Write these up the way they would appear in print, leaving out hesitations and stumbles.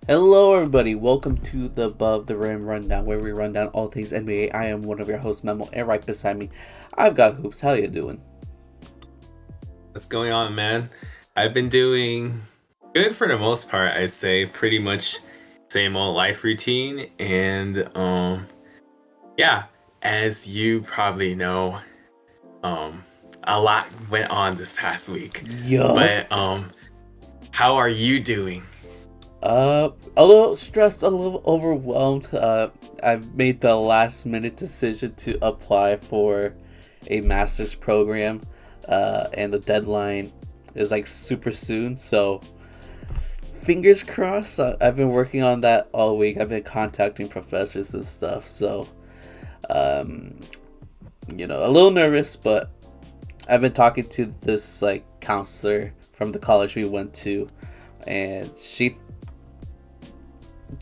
Hello, everybody. Welcome to the Above the Rim Rundown, where we run down all things NBA. I am one of your hosts, Memo, and right beside me, I've got Hoops. How you doing? What's going on, man? I've been doing good for the most part, I'd say. Pretty much same old life routine. And yeah, as you probably know, um a lot went on this past week. Yup. But how are you doing? A little stressed, a little overwhelmed. I made the last minute decision to apply for a master's program, and the deadline is like super soon. So fingers crossed. I've been working on that all week. I've been contacting professors and stuff. So um, a little nervous, but I've been talking to this like counselor from the college we went to, and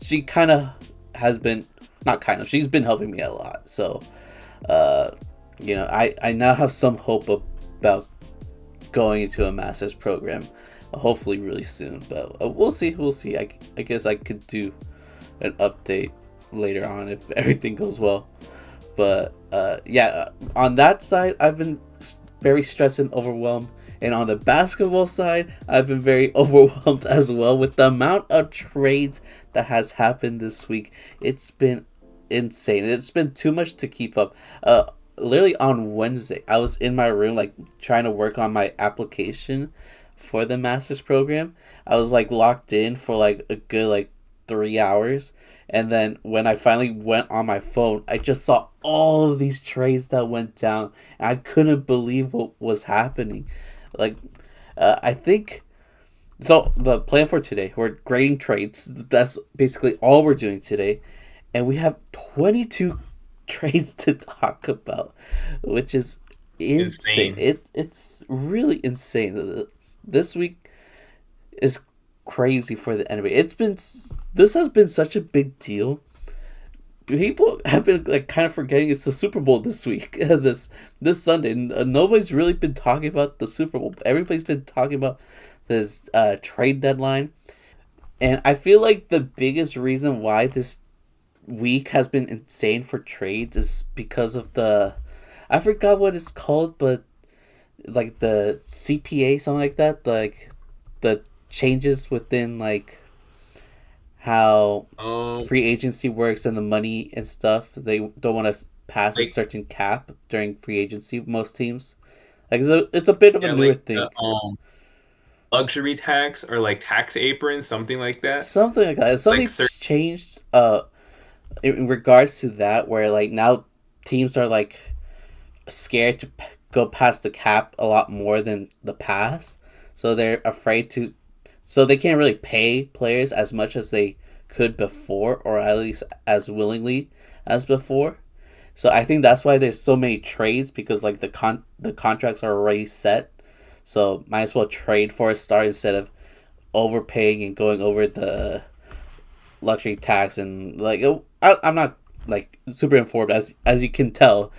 she kind of has been not kind of she's been helping me a lot. So, uh, I now have some hope about going into a master's program, hopefully really soon. But we'll see. We'll see. I guess I could do an update later on if everything goes well. But yeah, on that side, I've been very stressed and overwhelmed. And on the basketball side, I've been very overwhelmed as well with the amount of trades that has happened this week. It's been insane. It's been too much to keep up. Literally on Wednesday, I was in my room like trying to work on my application for the master's program. I was like locked in for like a good like 3 hours, and then when I finally went on my phone, I just saw all of these trades that went down, and I couldn't believe what was happening. Like, I think so. The plan for today, we're grading trades. That's basically all we're doing today, and we have 22 trades to talk about, which is insane. Insane. It's really insane. This week is crazy for the NBA. This has been such a big deal. People have been like kind of forgetting it's the Super Bowl this week, this Sunday. Nobody's really been talking about the Super Bowl. Everybody's been talking about this trade deadline, and I feel like the biggest reason why this week has been insane for trades is because of the I forgot what it's called, but like the CPA, something like that, like the changes within like how Um, free agency works and the money and stuff. They don't want to pass a like certain cap during free agency. Most teams, like it's a bit of a yeah, newer like thing, the luxury tax or like tax apron, something like that. something like that. Like Something certain changed. In regards to that, where like now teams are like scared to go past the cap a lot more than the past, so they're afraid to. So they can't really pay players as much as they could before, or at least as willingly as before. So I think that's why there's so many trades, because like the contracts are already set. So might as well trade for a star instead of overpaying and going over the luxury tax. And like I'm not like super informed, as you can tell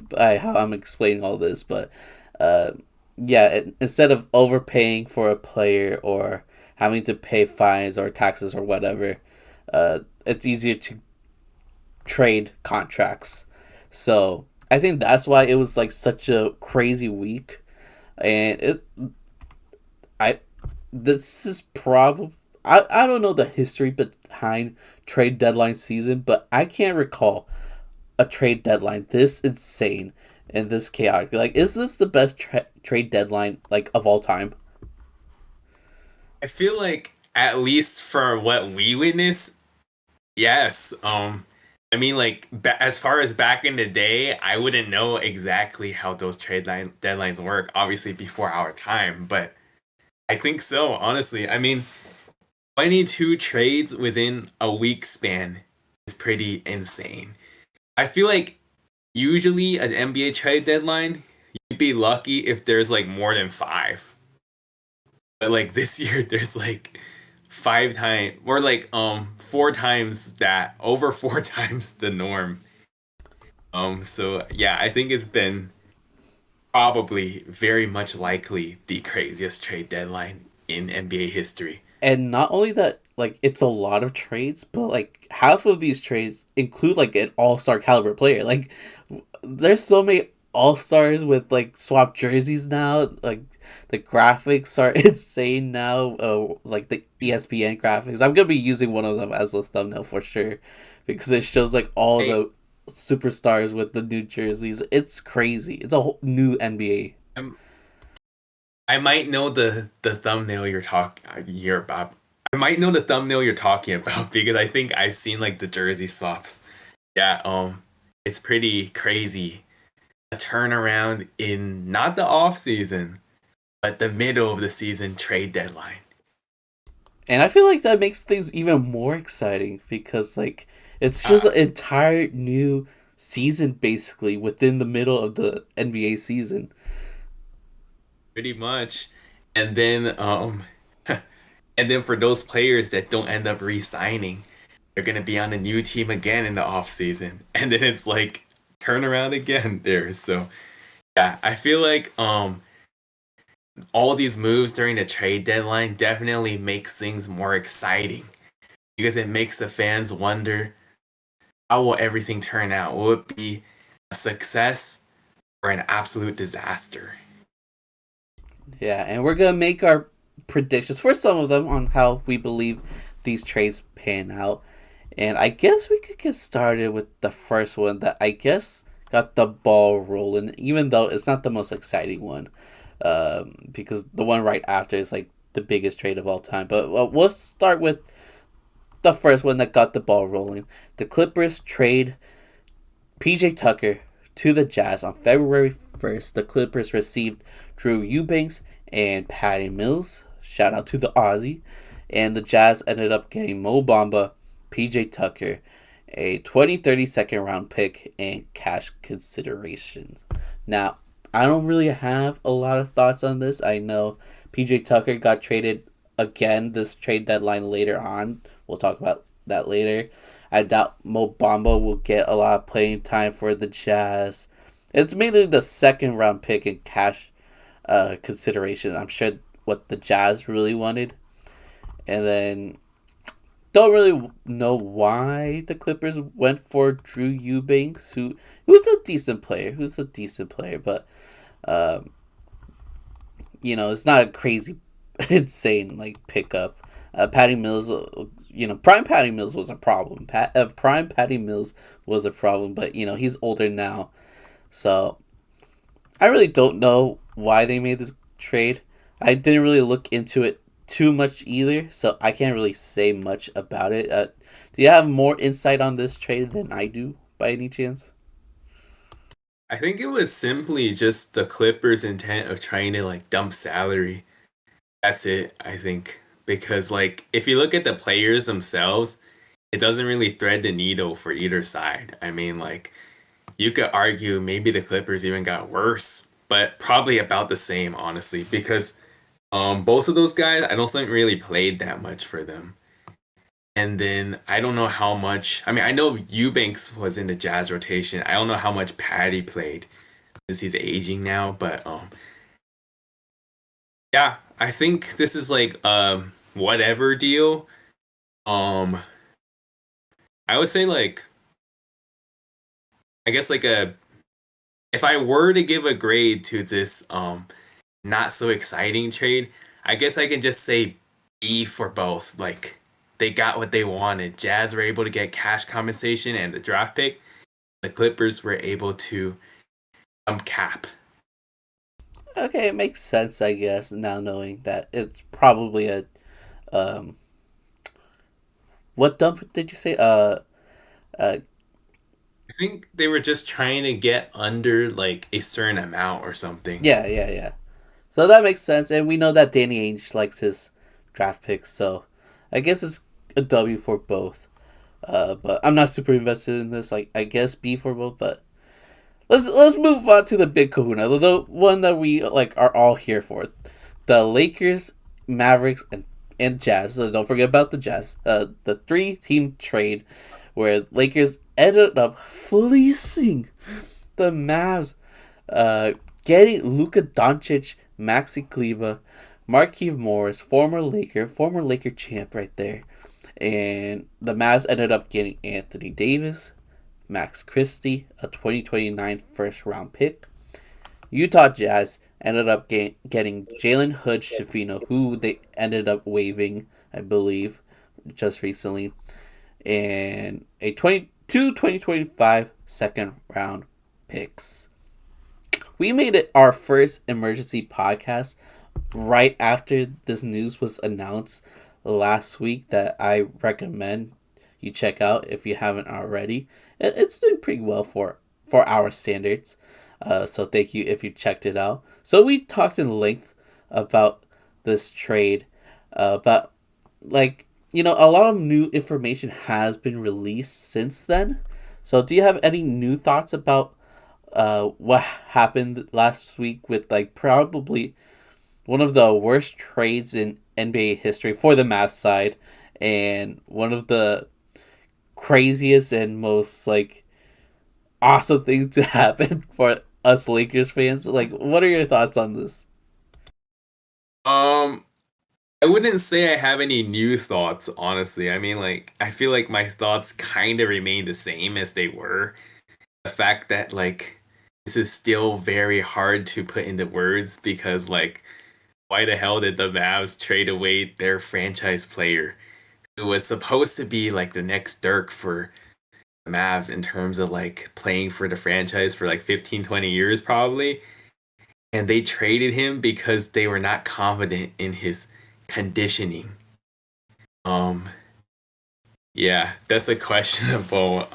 by how I'm explaining all this, but uh yeah, instead of overpaying for a player or having to pay fines or taxes or whatever, it's easier to trade contracts. So I think that's why it was like such a crazy week, and I this is probably I don't know the history behind trade deadline season, but I can't recall a trade deadline this insane and this chaotic. Like, is this the best trade deadline like of all time? I feel like at least for what we witnessed, yes. I mean, like as far as back in the day, I wouldn't know exactly how those deadlines work. Obviously, before our time, but I think so. Honestly, I mean, 22 trades within a week span is pretty insane. I feel like usually an NBA trade deadline, you'd be lucky if there's like more than five. But like this year, there's like five times or like four times that, over four times the norm. So yeah, I think it's been probably very much likely the craziest trade deadline in NBA history. And not only that, like it's a lot of trades, but like half of these trades include like an all-star caliber player. Like there's so many all-stars with like swap jerseys now. Like the graphics are insane now. Like the ESPN graphics. I'm gonna be using one of them as a thumbnail for sure because it shows like all Hey, the superstars with the new jerseys. It's crazy. It's a whole new NBA. I'm, I might know the thumbnail you're about. I might know the thumbnail you're talking about because I think I've seen like the jersey swaps. Yeah, it's pretty crazy. A turnaround in not the off season, but the middle of the season trade deadline. And I feel like that makes things even more exciting because like it's just Yeah, an entire new season basically within the middle of the NBA season. pretty much. And then and then for those players that don't end up re-signing, they're gonna be on a new team again in the off season. And then it's like turn around again there. So yeah, I feel like all these moves during the trade deadline definitely makes things more exciting because it makes the fans wonder how will everything turn out? Will it be a success or an absolute disaster? Yeah, and we're gonna make our predictions for some of them on how we believe these trades pan out. And I guess we could get started with the first one that I guess got the ball rolling, even though it's not the most exciting one. Because the one right after is like the biggest trade of all time. But we'll start with the first one that got the ball rolling. The Clippers trade PJ Tucker to the Jazz on February 1st. The Clippers received Drew Eubanks and Patty Mills. Shout out to the Aussie. And the Jazz ended up getting Mo Bamba, PJ Tucker, a 2030 second round pick, and cash considerations. Now, I don't really have a lot of thoughts on this. I know PJ Tucker got traded again this trade deadline later on. We'll talk about that later. I doubt Mo Bamba will get a lot of playing time for the Jazz. It's mainly the second round pick and cash consideration. I'm sure what the Jazz really wanted. And then don't really know why the Clippers went for Drew Eubanks, who's a decent player. But it's not a crazy, insane like pickup. Patty Mills, prime Patty Mills was a problem. Prime Patty Mills was a problem, but he's older now, so I really don't know why they made this trade. I didn't really look into it too much either, so I can't really say much about it. Do you have more insight on this trade than I do, by any chance? I think it was simply just the Clippers' intent of trying to like dump salary. That's it, I think. Because like if you look at the players themselves, it doesn't really thread the needle for either side. I mean, like you could argue maybe the Clippers even got worse, but probably about the same, honestly, because both of those guys I don't think really played that much for them. And then I don't know how much. I mean, I know Eubanks was in the Jazz rotation. I don't know how much Patty played since he's aging now, but yeah, I think this is like whatever deal. Um, I would say like I guess like a if I were to give a grade to this not so exciting trade, I guess I can just say B for both. Like they got what they wanted. Jazz were able to get cash compensation and the draft pick. The Clippers were able to cap. Okay, it makes sense, I guess. Now knowing that it's probably a um, what dump did you say? Uh, I think they were just trying to get under like a certain amount or something. yeah. So that makes sense, and we know that Danny Ainge likes his draft picks, so I guess it's a W for both. But I'm not super invested in this. Like I guess B for both, but let's move on to the big Kahuna, the one that we like are all here for, the Lakers, Mavericks, and Jazz. So don't forget about the Jazz. The 3-team trade where Lakers ended up fleecing the Mavs, getting Luka Doncic, Maxi Kleba, Markieff Morris, former Laker champ right there, And the Mavs ended up getting Anthony Davis, Max Christie, a 2029 first round pick. Utah Jazz ended up getting Jalen Hood Schifino, who they ended up waiving, I believe, just recently, and a 2025 second round picks. We made it our first emergency podcast right after this news was announced last week that I recommend you check out if you haven't already. It's doing pretty well for our standards. So thank you if you checked it out. So we talked in length about this trade, but like a lot of new information has been released since then. So do you have any new thoughts about what happened last week with like probably one of the worst trades in NBA history for the Mavs side, and one of the craziest and most like awesome things to happen for us Lakers fans? Like, what are your thoughts on this? Um, I wouldn't say I have any new thoughts, honestly. I mean, like, I feel like my thoughts kind of remain the same as they were. The fact that, like, this is still very hard to put into words because, like, why the hell did the Mavs trade away their franchise player who was supposed to be, like, the next Dirk for the Mavs in terms of, like, playing for the franchise for, like, 15, 20 years, probably? And they traded him because they were not confident in his conditioning. Um, yeah, that's a questionable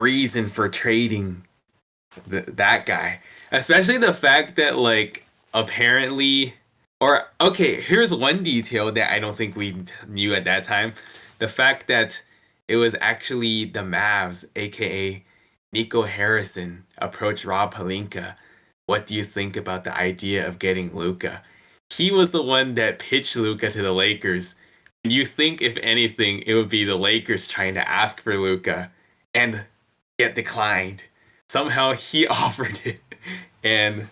reason for trading that guy. Especially the fact that like apparently or okay, here's one detail that I don't think we knew at that time. The fact that it was actually the Mavs, aka Nico Harrison, approached Rob Pelinka. What do you think about the idea of getting Luka? He was the one that pitched Luka to the Lakers. And you think, if anything, it would be the Lakers trying to ask for Luka and get declined. Somehow he offered it. And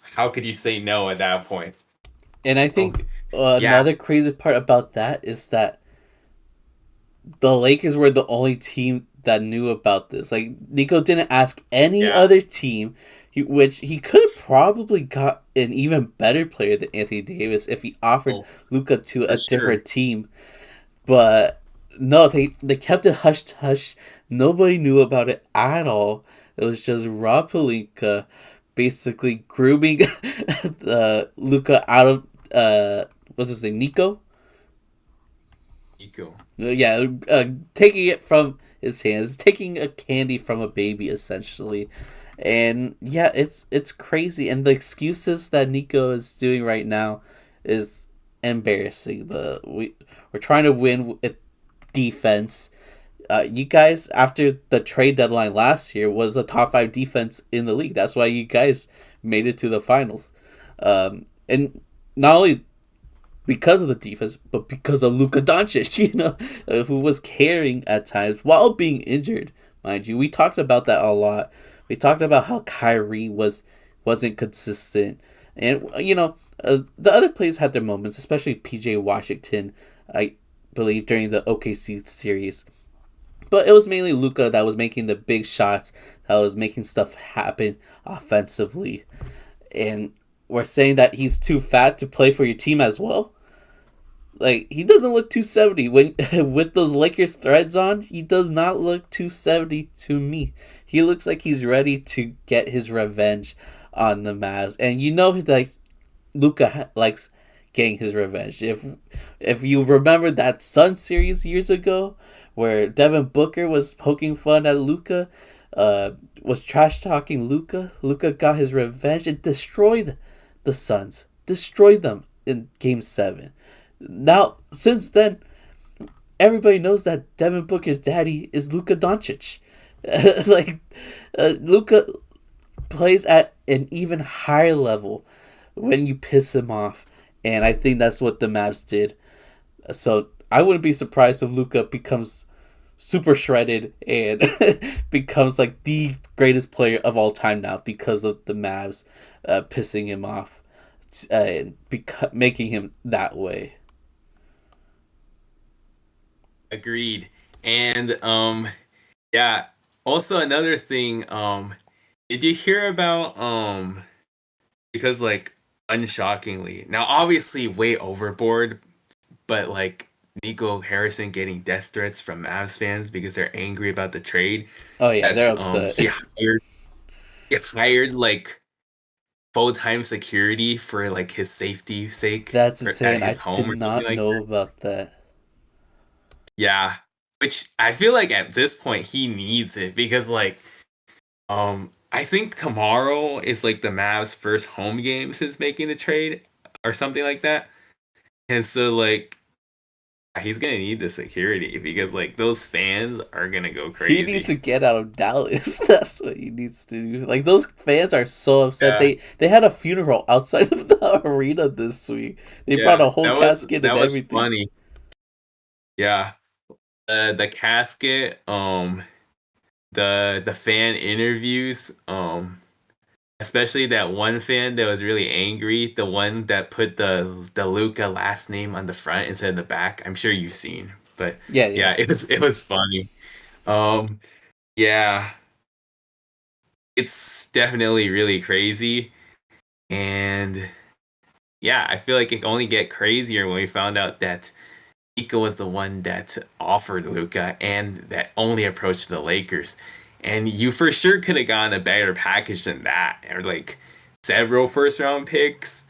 how could you say no at that point? And I Oh, think yeah. another crazy part about that is that the Lakers were the only team that knew about this. Like Nico didn't ask any Yeah. other team, which he could have probably got an even better player than Anthony Davis if he offered Oh, Luka to for a sure. different team. But no, they kept it hush hush. Nobody knew about it at all. It was just Rob Pelinka basically grooming Luka out of what's his name, Nico. Nico. Yeah, taking it from his hands, taking a candy from a baby, essentially. And yeah, it's crazy, and the excuses that Nico is doing right now is embarrassing. We're trying to win with defense. You guys, after the trade deadline last year, was a top five defense in the league. That's why you guys made it to the finals. And not only because of the defense, but because of Luka Doncic, who was carrying at times while being injured, mind you. We talked about that a lot. We talked about how Kyrie wasn't consistent, and the other players had their moments, especially PJ Washington. I believe during the OKC series, but it was mainly Luka that was making the big shots, that was making stuff happen offensively, and we're saying that he's too fat to play for your team as well. Like he doesn't look 270 when with those Lakers threads on. He does not look 270 to me. He looks like he's ready to get his revenge on the Mavs, and like Luka likes getting his revenge. If you remember that Sun series years ago, where Devin Booker was poking fun at Luka, was trash talking Luka. Luka got his revenge and destroyed the Suns, destroyed them in Game 7. Now, since then, everybody knows that Devin Booker's daddy is Luka Doncic. like, Luka plays at an even higher level when you piss him off, and I think that's what the Mavs did. So I wouldn't be surprised if Luka becomes super shredded and becomes like the greatest player of all time now because of the Mavs pissing him off and making him that way. Agreed. And yeah. Also another thing, did you hear about because like unshockingly, now obviously way overboard, but like Nico Harrison getting death threats from Mavs fans because they're angry about the trade. Oh yeah, they're That's upset. he hired like full time security for like his safety sake That's or at insane. his I did home or something not like know that. about that. Yeah. Which I feel like at this point he needs it because like I think tomorrow is like the Mavs first home game since making the trade or something like that. And so like he's gonna need the security because like those fans are gonna go He needs crazy. to get out of Dallas. That's what he needs to do. Like those fans are so upset. Yeah, They had a funeral outside of the arena this week. They brought yeah, a whole that was casket and that was everything. funny. Yeah, the casket, the fan interviews, especially that one fan that was really angry, the one that put the Luka last name on the front instead of the back. I'm sure you've seen, but Yeah, yeah. yeah, it was funny. Um, yeah, it's definitely really crazy, and yeah, I feel like it can only get crazier when we found out that Nico was the one that offered Luka and that only approached the Lakers. And you for sure could have gotten a better package than that, or like several first round picks,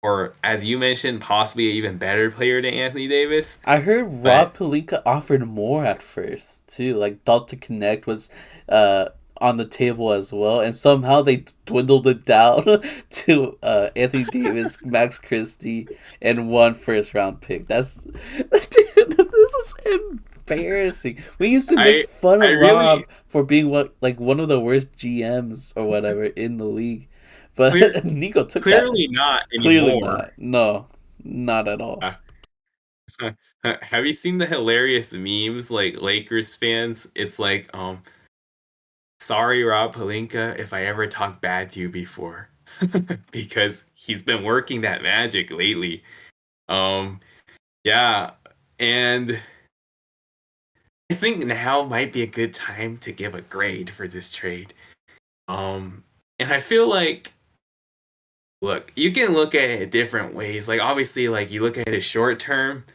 or as you mentioned, possibly an even better player than Anthony Davis. I heard But Rob Pelinka offered more at first too. Like Dalton Connect was uh on the table as well, and somehow they dwindled it down to Anthony Davis, Max Christie, and one first round pick. That's dude, this is embarrassing. We used to make I fun I of really Rob for being one of the worst GMs or whatever in the league, clear but Nico took that. clearly not Clearly anymore. not. No, not at all. Uh, have you seen the hilarious memes like Lakers fans? It's like sorry, Rob Palinka, if I ever talked bad to you before, because he's been working that magic lately. Um, yeah, and I think now might be a good time to give a grade for this trade. Um, and I feel like, look, you can look at it different ways. Like obviously, like you look at it short term,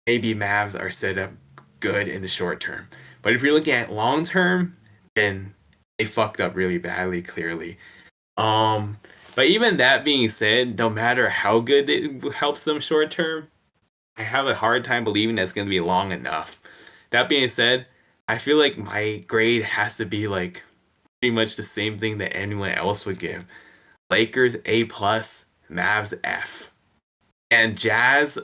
maybe Mavs are set up good in the short term. But if you're looking at long term, then they fucked up really badly, clearly. Um, but even that being said, no matter how good it helps them short term, I have a hard time believing that's going to be long enough. That being said, I feel like my grade has to be like pretty much the same thing that anyone else would give. Lakers A plus, Mavs F, and Jazz,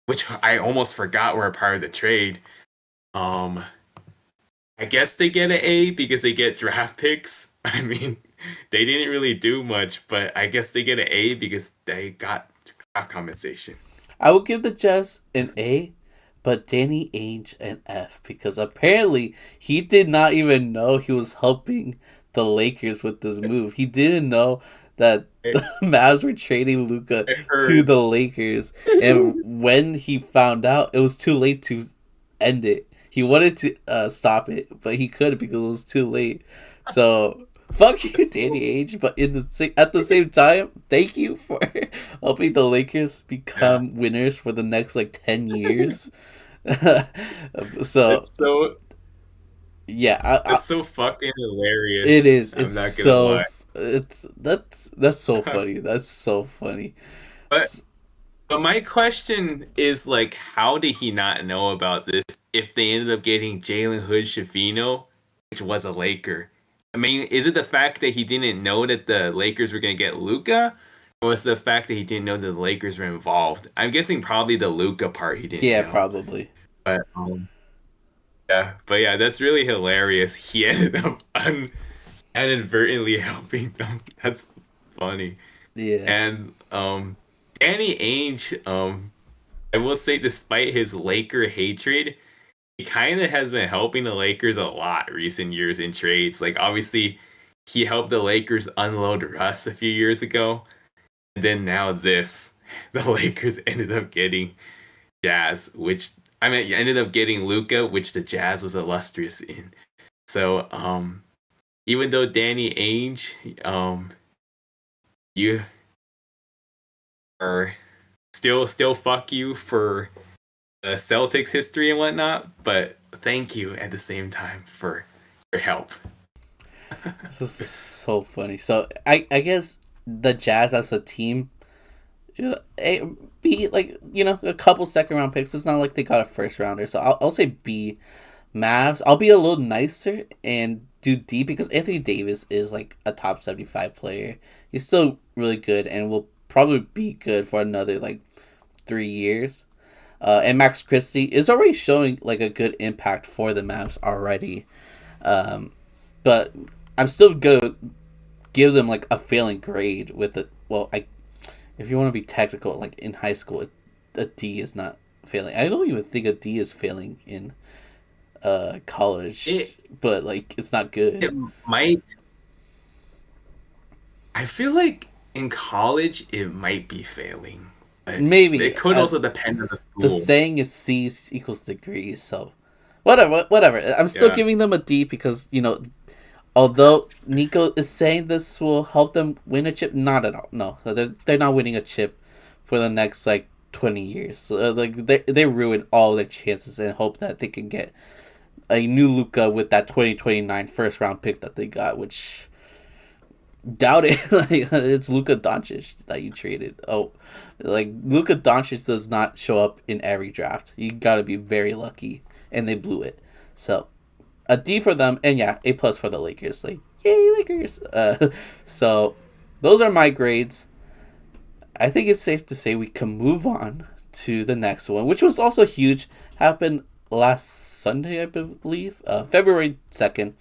which I almost forgot were a part of the trade. Um, I guess they get an A because they get draft picks. I mean, they didn't really do much, but I guess they get an A because they got draft compensation. I would give the Jazz an A, but Danny Ainge an F because apparently he did not even know he was helping the Lakers with this move. He didn't know that I, the Mavs were trading Luka I to heard. the Lakers, and when he found out, it was too late to end it. He wanted to stop it, but he couldn't because it was too late. So fuck you, That's Danny so, Ainge. But at the same time, thank you for helping the Lakers yeah, become winners for the next like 10 years. So that's so yeah, that's so fucking it hilarious. is. I'm It's not gonna so lie. that's so funny. That's so funny. But But my question is like, how did he not know about this if they ended up getting Jalen Hood Shafino, which was a Laker? I mean, is it the fact that he didn't know that the Lakers were gonna get Luca, or was it the fact that he didn't know that the Lakers were involved? I'm guessing probably the Luca part he didn't Yeah, know. probably. But yeah, but yeah, that's really hilarious. He ended up inadvertently helping them. That's funny. Yeah. And Danny Ainge, I will say, despite his Laker hatred, he kind of has been helping the Lakers a lot recent years in trades. Like, obviously, he helped the Lakers unload Russ a few years ago. And then now this, the Lakers ended up getting Jazz, which I mean, you ended up getting Luka, which the Jazz was illustrious in. So, even though Danny Ainge, you are still fuck you for the Celtics history and whatnot, but thank you at the same time for your help. This is so funny. So I guess the Jazz as a team, B, like, a couple second round picks. It's not like they got a first rounder. So I'll say B. Mavs, I'll be a little nicer and do D because Anthony Davis is like a top 75 player. He's still really good and will probably be good for another like 3 years. And Max Christie is already showing like a good impact for the Mavs already. But I'm still gonna give them like a failing grade with it. Well, if you want to be technical, like in high school, a D is not failing. I don't even think a D is failing in college, but like it's not good. It might. I feel like in college it might be failing. But Maybe it could also depend on the school. The saying is C's equals degrees, so whatever. I'm still giving them a D because although Nico is saying this will help them win a chip, not at all. No, they're not winning a chip for the next like 20 years. So, like they ruin all their chances and hope that they can get a new Luka with that 2029 first round pick that they got, which doubt it. Like it's Luka Doncic that you traded. Oh, like Luka Doncic does not show up in every draft. You got to be very lucky, and they blew it. So a D for them, and yeah, A plus for the Lakers. Like yay Lakers. So those are my grades. I think it's safe to say we can move on to the next one, which was also huge. Happened last Sunday, I believe, February 2nd,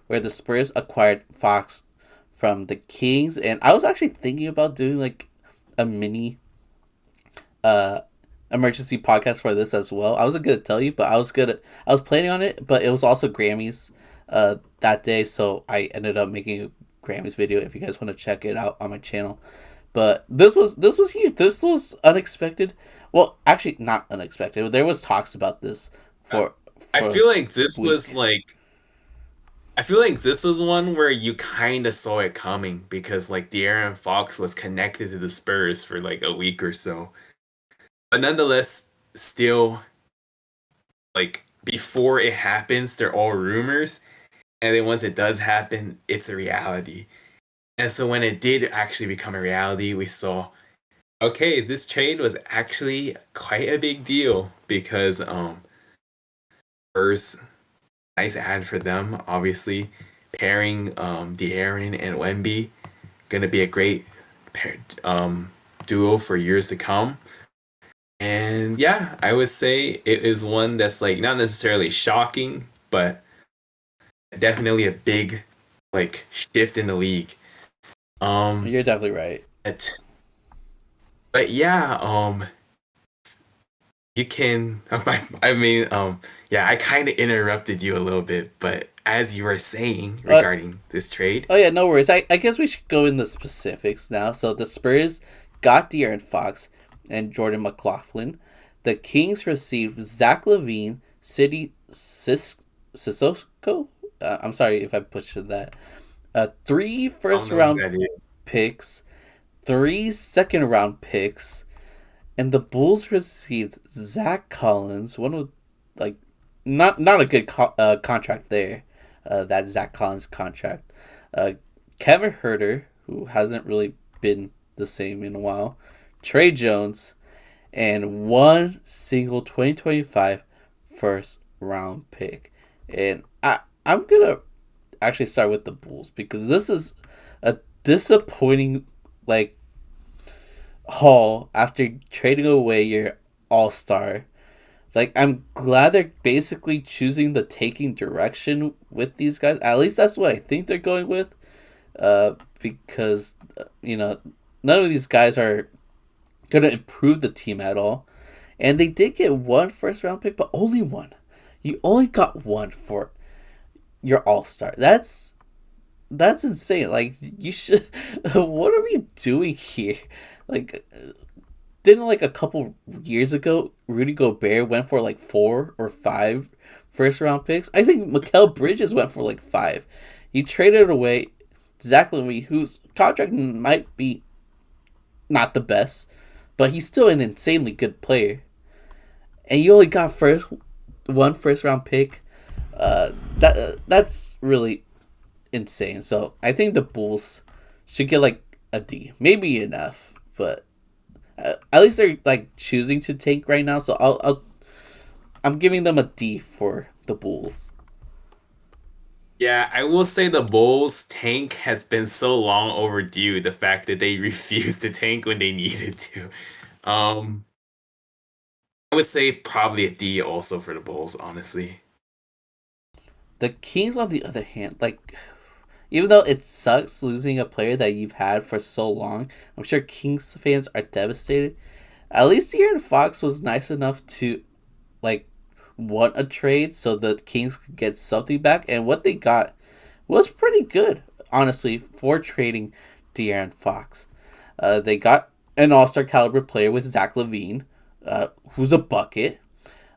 where the Spurs acquired Fox from the Kings, and I was actually thinking about doing like a mini emergency podcast for this as well. I wasn't gonna tell you, but I was planning on it, but it was also Grammys that day, so I ended up making a Grammys video if you guys want to check it out on my channel. But this was huge. This was unexpected. Well, actually not unexpected. There was talks about this for I feel like this was like I feel like this was one where you kind of saw it coming because like De'Aaron Fox was connected to the Spurs for like a week or so. But nonetheless, still like before it happens, they're all rumors. And then once it does happen, it's a reality. And so when it did actually become a reality, we saw, okay, this trade was actually quite a big deal because Spurs, nice ad for them, obviously. Pairing De'Aaron and Wemby, gonna be a great duo for years to come. And yeah, I would say it is one that's like not necessarily shocking, but definitely a big like shift in the league. You're definitely right. But yeah, you can. I mean, yeah, I kind of interrupted you a little bit, but as you were saying regarding this trade. Oh yeah, no worries. I guess we should go in the specifics now. So the Spurs got De'Aaron Fox and Jordan McLaughlin. The Kings received Zach LaVine, Sissoko. I'm sorry if I butchered that. 3 first round picks, 3 second round picks, and the Bulls received Zach Collins. One with like not a good contract there. That Zach Collins contract. Kevin Huerter, who hasn't really been the same in a while. Trey Jones, and one single 2025 first round pick. And I'm gonna actually start with the Bulls because this is a disappointing like haul after trading away your all-star. Like, I'm glad they're basically choosing the taking direction with these guys. At least that's what I think they're going with. Because none of these guys are going to improve the team at all. And they did get 1 first round pick, but only 1. You only got 1 for your all-star. That's insane. Like, you should... What are we doing here? Like, didn't like a couple years ago, Rudy Gobert went for like 4 or 5 first round picks. I think Mikal Bridges went for like 5. He traded away Zach LaVine, whose contract might be not the best, but he's still an insanely good player. And you only got one first round pick. That's really insane. So I think the Bulls should get like a D, maybe an F, but at least they're like choosing to tank right now. So I'm giving them a D for the Bulls. Yeah, I will say the Bulls tank has been so long overdue. The fact that they refused to tank when they needed to. Um, I would say probably a D also for the Bulls, honestly. The Kings, on the other hand, like even though it sucks losing a player that you've had for so long, I'm sure Kings fans are devastated. At least De'Aaron Fox was nice enough to like want a trade so the Kings could get something back, and what they got was pretty good, honestly, for trading De'Aaron Fox. They got an All Star caliber player with Zach LaVine, who's a bucket.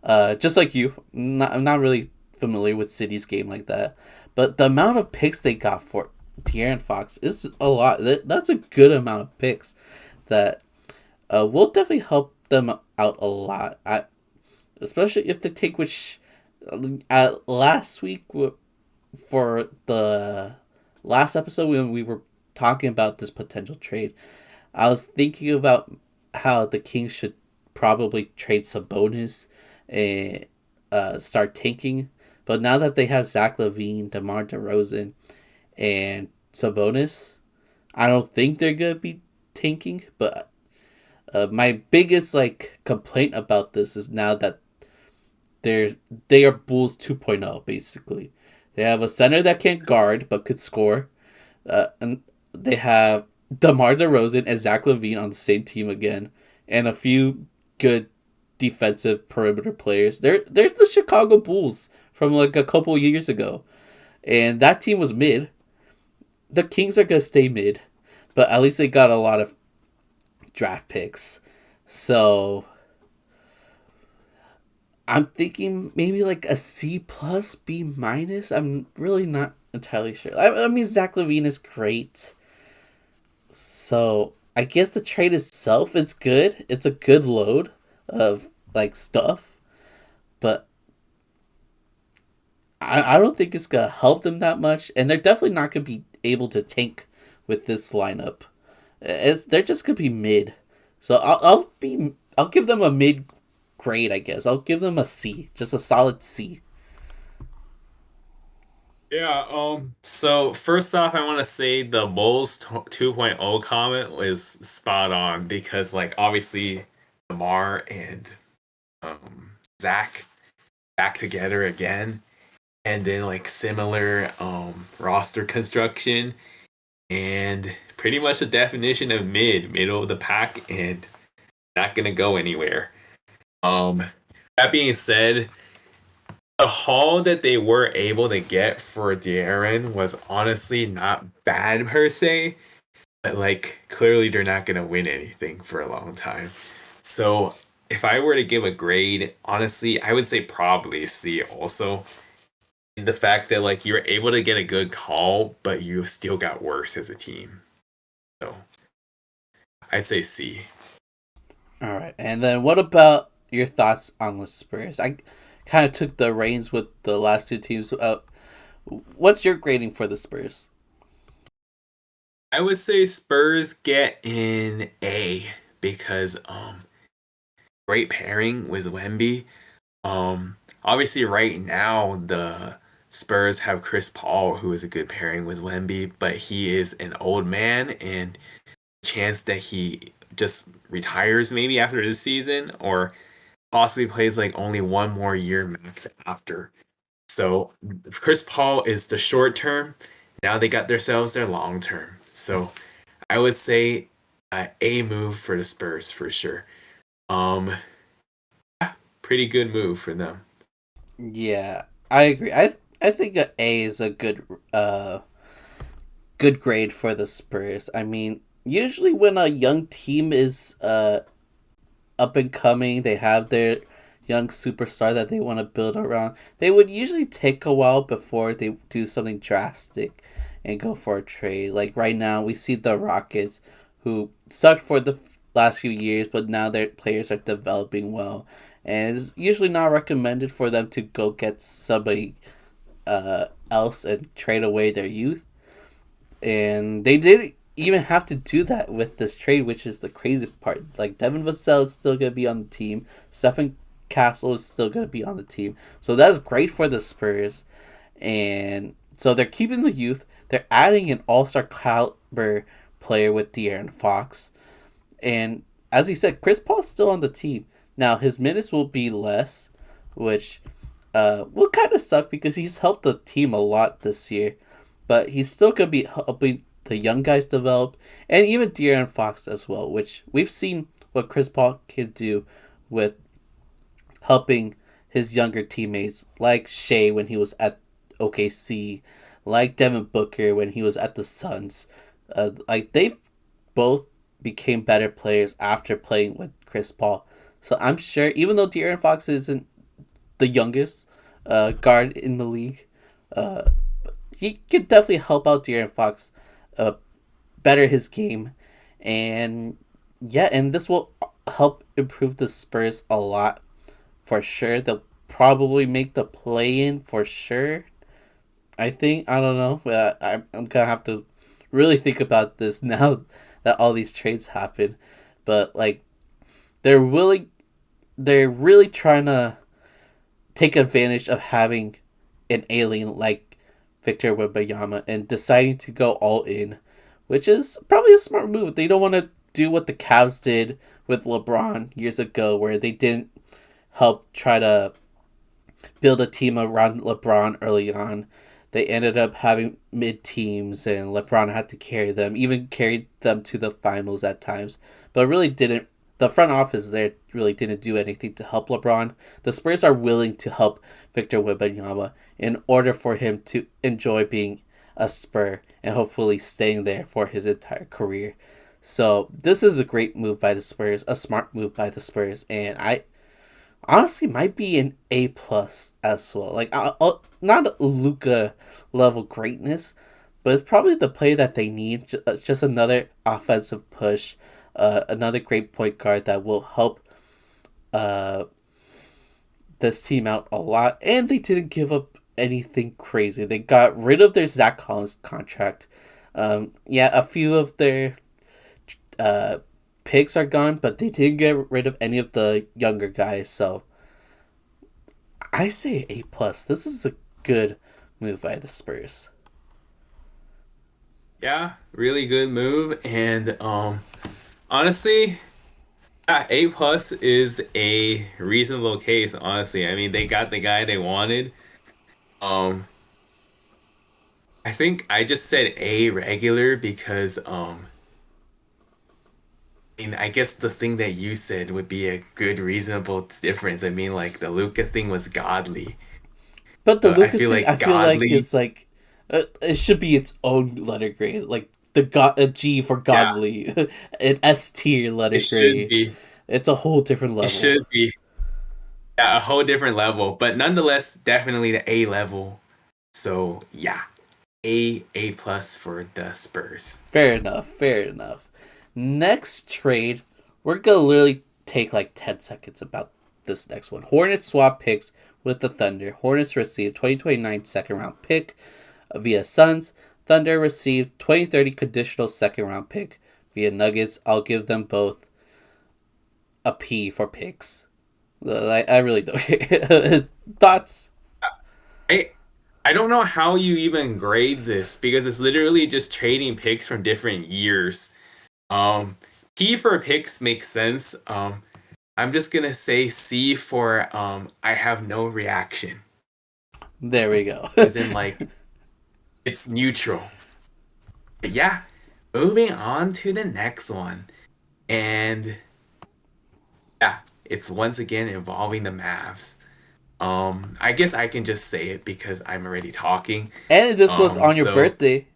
Just like you, I'm not really familiar with City's game like that, but the amount of picks they got for De'Aaron Fox is a lot. That's a good amount of picks that will definitely help them out a lot. Especially if they take which last week for the last episode when we were talking about this potential trade, I was thinking about how the Kings should probably trade Sabonis and start tanking. But now that they have Zach LaVine, DeMar DeRozan, and Sabonis, I don't think they're gonna be tanking. But my biggest like complaint about this is now that they are Bulls 2.0 basically. They have a center that can't guard but could score. And they have DeMar DeRozan and Zach LaVine on the same team again, and a few good defensive perimeter players. They're the Chicago Bulls from like a couple years ago, and that team was mid. The Kings are gonna stay mid, but at least they got a lot of draft picks. So I'm thinking maybe like a C plus, B minus. I'm really not entirely sure. I mean, Zach LaVine is great. So I guess the trade itself is good. It's a good load of like stuff, but I don't think it's gonna help them that much, and they're definitely not gonna be able to tank with this lineup. They're just gonna be mid. So I'll give them a mid grade, I guess. I'll give them a C, just a solid C. Yeah, so first off, I want to say the Bulls 2.0 comment was spot on because like obviously Lamar and Zach back together again and then like similar roster construction and pretty much the definition of middle of the pack and not gonna go anywhere. Um that being said, the haul that they were able to get for De'Aaron was honestly not bad per se, but like clearly they're not gonna win anything for a long time. So if I were to give a grade, honestly, I would say probably C also. The fact that like you were able to get a good call, but you still got worse as a team. So I'd say C. All right, and then what about your thoughts on the Spurs? I kind of took the reins with the last two teams. What's your grading for the Spurs? I would say Spurs get in A because great pairing with Wemby. Obviously right now the Spurs have Chris Paul, who is a good pairing with Wemby, but he is an old man and chance that he just retires maybe after this season or possibly plays like only one more year max after. So Chris Paul is the short term. Now they got themselves their long term. So I would say a move for the Spurs for sure. Um, pretty good move for them. Yeah, I agree. I think a A is a good grade for the Spurs. I mean, usually when a young team is up and coming. They have their young superstar that they want to build around. They would usually take a while before they do something drastic and go for a trade. Like right now, we see the Rockets, who sucked for the last few years, but now their players are developing well, and it's usually not recommended for them to go get somebody else and trade away their youth. And they did even have to do that with this trade, which is the crazy part. Like Devin Vassell is still gonna be on the team. Stephen Castle is still gonna be on the team. So that's great for the Spurs. And so they're keeping the youth. They're adding an all-star caliber player with De'Aaron Fox. And as you said, Chris Paul's still on the team. Now his minutes will be less, which will kind of suck because he's helped the team a lot this year. But he's still gonna be helping the young guys develop, and even De'Aaron Fox as well, which we've seen what Chris Paul can do with helping his younger teammates, like Shea when he was at OKC, like Devin Booker when he was at the Suns. Like they both became better players after playing with Chris Paul. So I'm sure, even though De'Aaron Fox isn't the youngest guard in the league, he could definitely help out De'Aaron Fox better his game. And yeah, and this will help improve the Spurs a lot for sure. They'll probably make the play in for sure. I think, I don't know. I'm gonna have to really think about this now that all these trades happen. But like, they're willing, they're really trying to take advantage of having an alien like Victor Wembanyama and deciding to go all in, which is probably a smart move. They don't want to do what the Cavs did with LeBron years ago, where they didn't help try to build a team around LeBron early on. They ended up having mid teams, and LeBron had to carry them, even carried them to the finals at times, but really didn't. The front office there really didn't do anything to help LeBron. The Spurs are willing to help Victor Wembanyama in order for him to enjoy being a Spur and hopefully staying there for his entire career. So this is a great move by the Spurs, a smart move by the Spurs, and I honestly might be an A plus as well. Like not Luka level greatness, but it's probably the play that they need. Just another offensive push, another great point guard that will help uh, this team out a lot. And they didn't give up anything crazy. They got rid of their Zach Collins contract. Yeah, a few of their picks are gone, but they didn't get rid of any of the younger guys. So I say A plus. This is a good move by the Spurs. Yeah, really good move. And honestly, yeah, A plus is a reasonable case, honestly. I mean, they got the guy they wanted. Um I think I just said A regular because I mean, I guess the thing that you said would be a good reasonable difference. I mean, like the Lucas thing was godly. But the I Luka feel thing, I like feel like godly, is like it should be its own letter grade, like a G for yeah, godly, an S tier it letter should grade. be. It's a whole different It level. should be. Yeah, a whole different level, but nonetheless, definitely the A level. So yeah, A plus for the Spurs. Fair enough. Fair enough. Next trade, we're gonna literally take like 10 seconds about this next one. Hornets swap picks with the Thunder. Hornets received 2029 second round pick via Suns. Thunder received 2030 conditional second round pick via Nuggets. I'll give them both a P for picks. I really don't care. Thoughts? I I don't know how you even grade this because it's literally just trading picks from different years. Um, P for picks makes sense. I'm just gonna say C for I have no reaction, There we go. as in like it's neutral. But yeah, moving on to the next one, and yeah, it's once again involving the Mavs. I guess I can just say it because I'm already talking. And this was on your So birthday.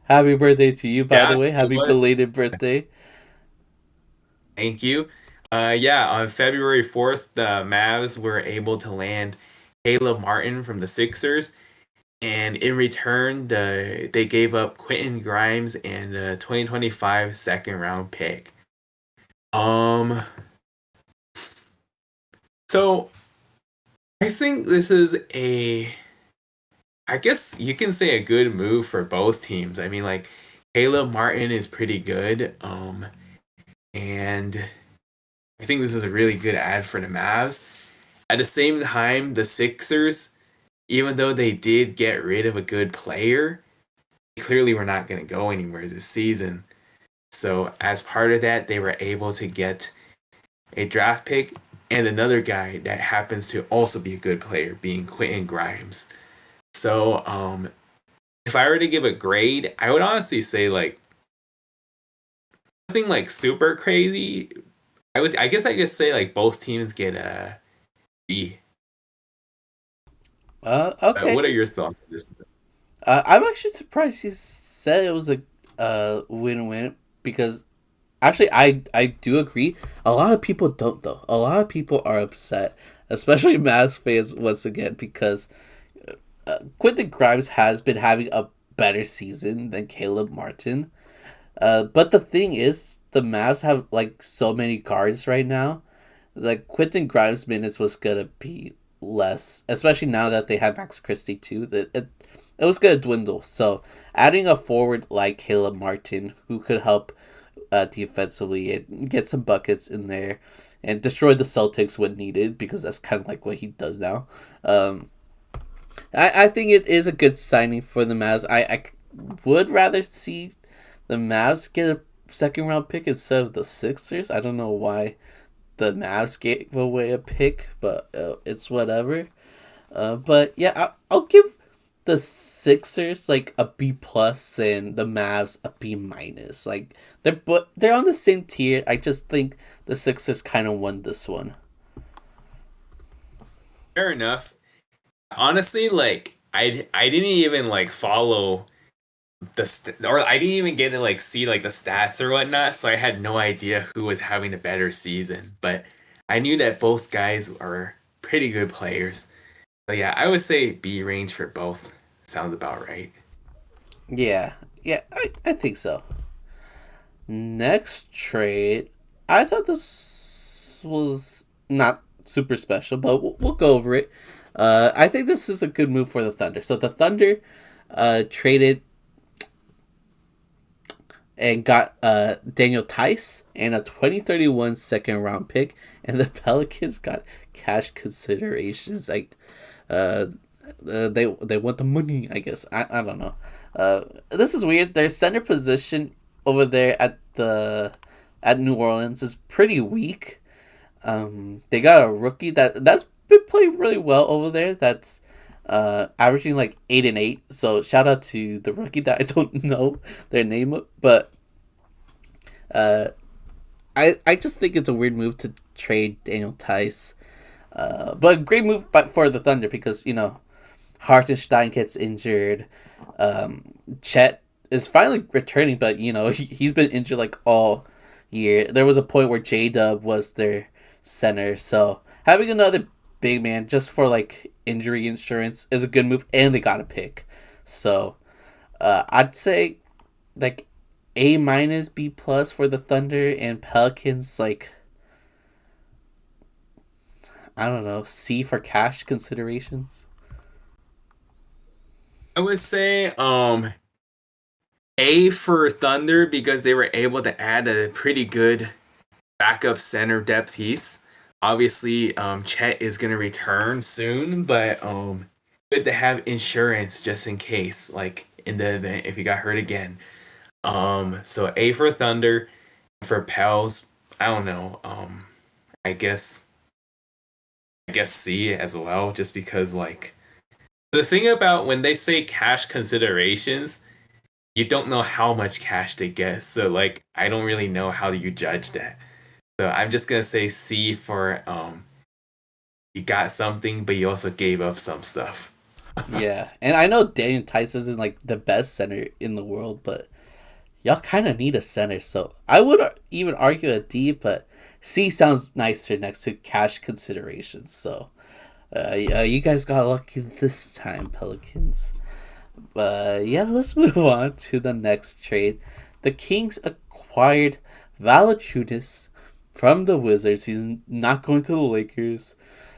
Happy birthday to you, by yeah, the way. it Happy was. belated birthday. Thank you. Yeah, on February 4th, the Mavs were able to land Caleb Martin from the Sixers, and in return, they gave up Quentin Grimes and the 2025 second round pick. Um, so I think this is I guess you can say a good move for both teams. I mean, like Caleb Martin is pretty good, and I think this is a really good ad for the Mavs. At the same time, the Sixers, even though they did get rid of a good player, they clearly were not going to go anywhere this season. So, as part of that, they were able to get a draft pick and another guy that happens to also be a good player, being Quentin Grimes. So, if I were to give a grade, I would honestly say like nothing like super crazy. I guess I just say like both teams get a B. Okay. What are your thoughts on this? I'm actually surprised you said it was a win-win because actually I do agree. A lot of people don't though. A lot of people are upset, especially Mavs fans once again because Quentin Grimes has been having a better season than Caleb Martin. But the thing is, the Mavs have like so many guards right now. Like Quentin Grimes' minutes was gonna be less, especially now that they have Max Christie too. It was gonna dwindle. So adding a forward like Caleb Martin who could help defensively and get some buckets in there and destroy the Celtics when needed because that's kind of like what he does now. Um, I think it is a good signing for the Mavs. I would rather see the Mavs get a second round pick instead of the Sixers. I don't know why the Mavs gave away a pick, but it's whatever. But yeah, I'll give the Sixers like a B plus and the Mavs a B minus. Like they're on the same tier. I just think the Sixers kind of won this one. Fair enough. Honestly, like I didn't even like follow or I didn't even get to like see like the stats or whatnot, so I had no idea who was having a better season. But I knew that both guys are pretty good players. But yeah, I would say B range for both. Sounds about right. Yeah, yeah, I think so. Next trade, I thought this was not super special, but we'll go over it. I think this is a good move for the Thunder. So the Thunder traded and got Daniel Tice and a 2031 second round pick, and the Pelicans got cash considerations. Like, they want the money. I guess I don't know. This is weird. Their center position over there at New Orleans is pretty weak. They got a rookie that's been playing really well over there. That's averaging like 8 and 8. So shout out to the rookie that I don't know their name, but uh, I just think it's a weird move to trade Daniel Tice. But a great move for the Thunder because Hartenstein gets injured. Chet is finally returning, but he's been injured like all year. There was a point where J Dub was their center, so having another big man just for like injury insurance is a good move, and they got a pick. So I'd say like A minus B plus for the Thunder and Pelicans. Like I don't know, C for cash considerations. I would say A for Thunder because they were able to add a pretty good backup center depth piece. Obviously, Chet is gonna return soon, but good to have insurance just in case, like in the event if he got hurt again. So A for Thunder, for Pels, I don't know. I guess I guess C as well, just because like the thing about when they say cash considerations, you don't know how much cash they get. So like I don't really know how you judge that. So I'm just gonna say C for you got something, but you also gave up some stuff. Yeah, and I know Daniel Tice isn't like the best center in the world, but y'all kind of need a center. So I would even argue a D, but C sounds nicer next to cash considerations. So you guys got lucky this time, Pelicans. Yeah, let's move on to the next trade. The Kings acquired Valanciunas from the Wizards. He's not going to the Lakers.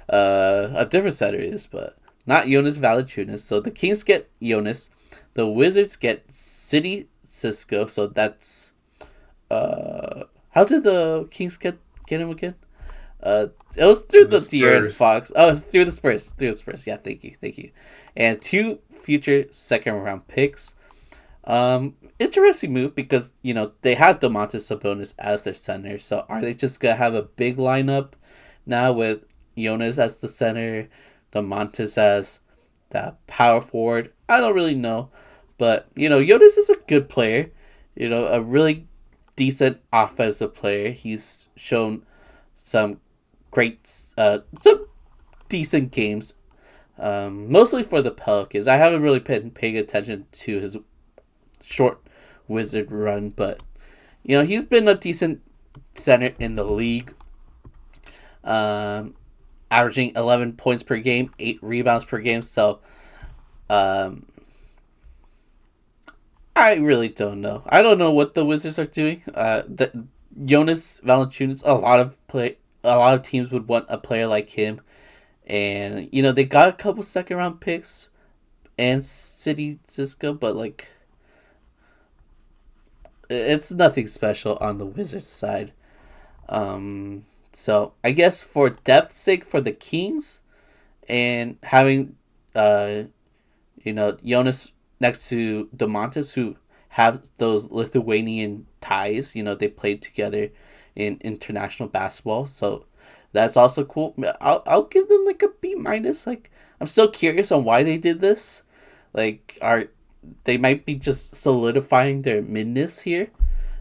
A different center is, but not Jonas Valanciunas. So the Kings get Jonas. The Wizards get City Cisco. So that's how did the Kings get him again? It was through the De'Aaron Fox. Oh, it's through the Spurs. Through the Spurs. Yeah, thank you. And 2 future second round picks. Interesting move because they had Domantas Sabonis as their center. So are they just gonna have a big lineup now with Jonas as the center, Domantas as the power forward? I don't really know, but Jonas is a good player. A really decent offensive player. He's shown some some decent games, mostly for the Pelicans. I haven't really been paying attention to his short Wizard run, but he's been a decent center in the league, averaging 11 points per game, 8 rebounds per game. So, I really don't know. I don't know what the Wizards are doing. Jonas Valanciunas, a lot of teams would want a player like him, and they got a couple second round picks and City Cisco, but like it's nothing special on the Wizards side. So I guess for depth's sake for the Kings and having Jonas next to Domantas, who have those Lithuanian ties. They played together in international basketball, so that's also cool. I'll give them like a B minus. Like I'm still curious on why they did this. Like they might be just solidifying their midness here,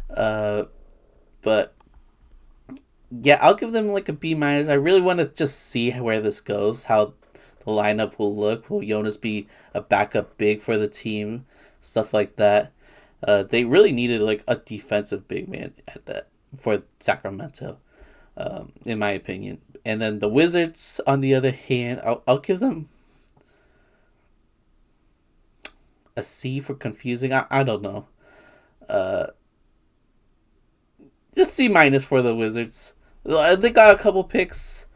but yeah, I'll give them like a B minus. I really want to just see where this goes, how the lineup will look. Will Jonas be a backup big for the team? Stuff like that. They really needed like a defensive big man at that for Sacramento, in my opinion. And then the Wizards, on the other hand, I'll give them a C for confusing. I don't know. Just C minus for the Wizards. They got a couple picks,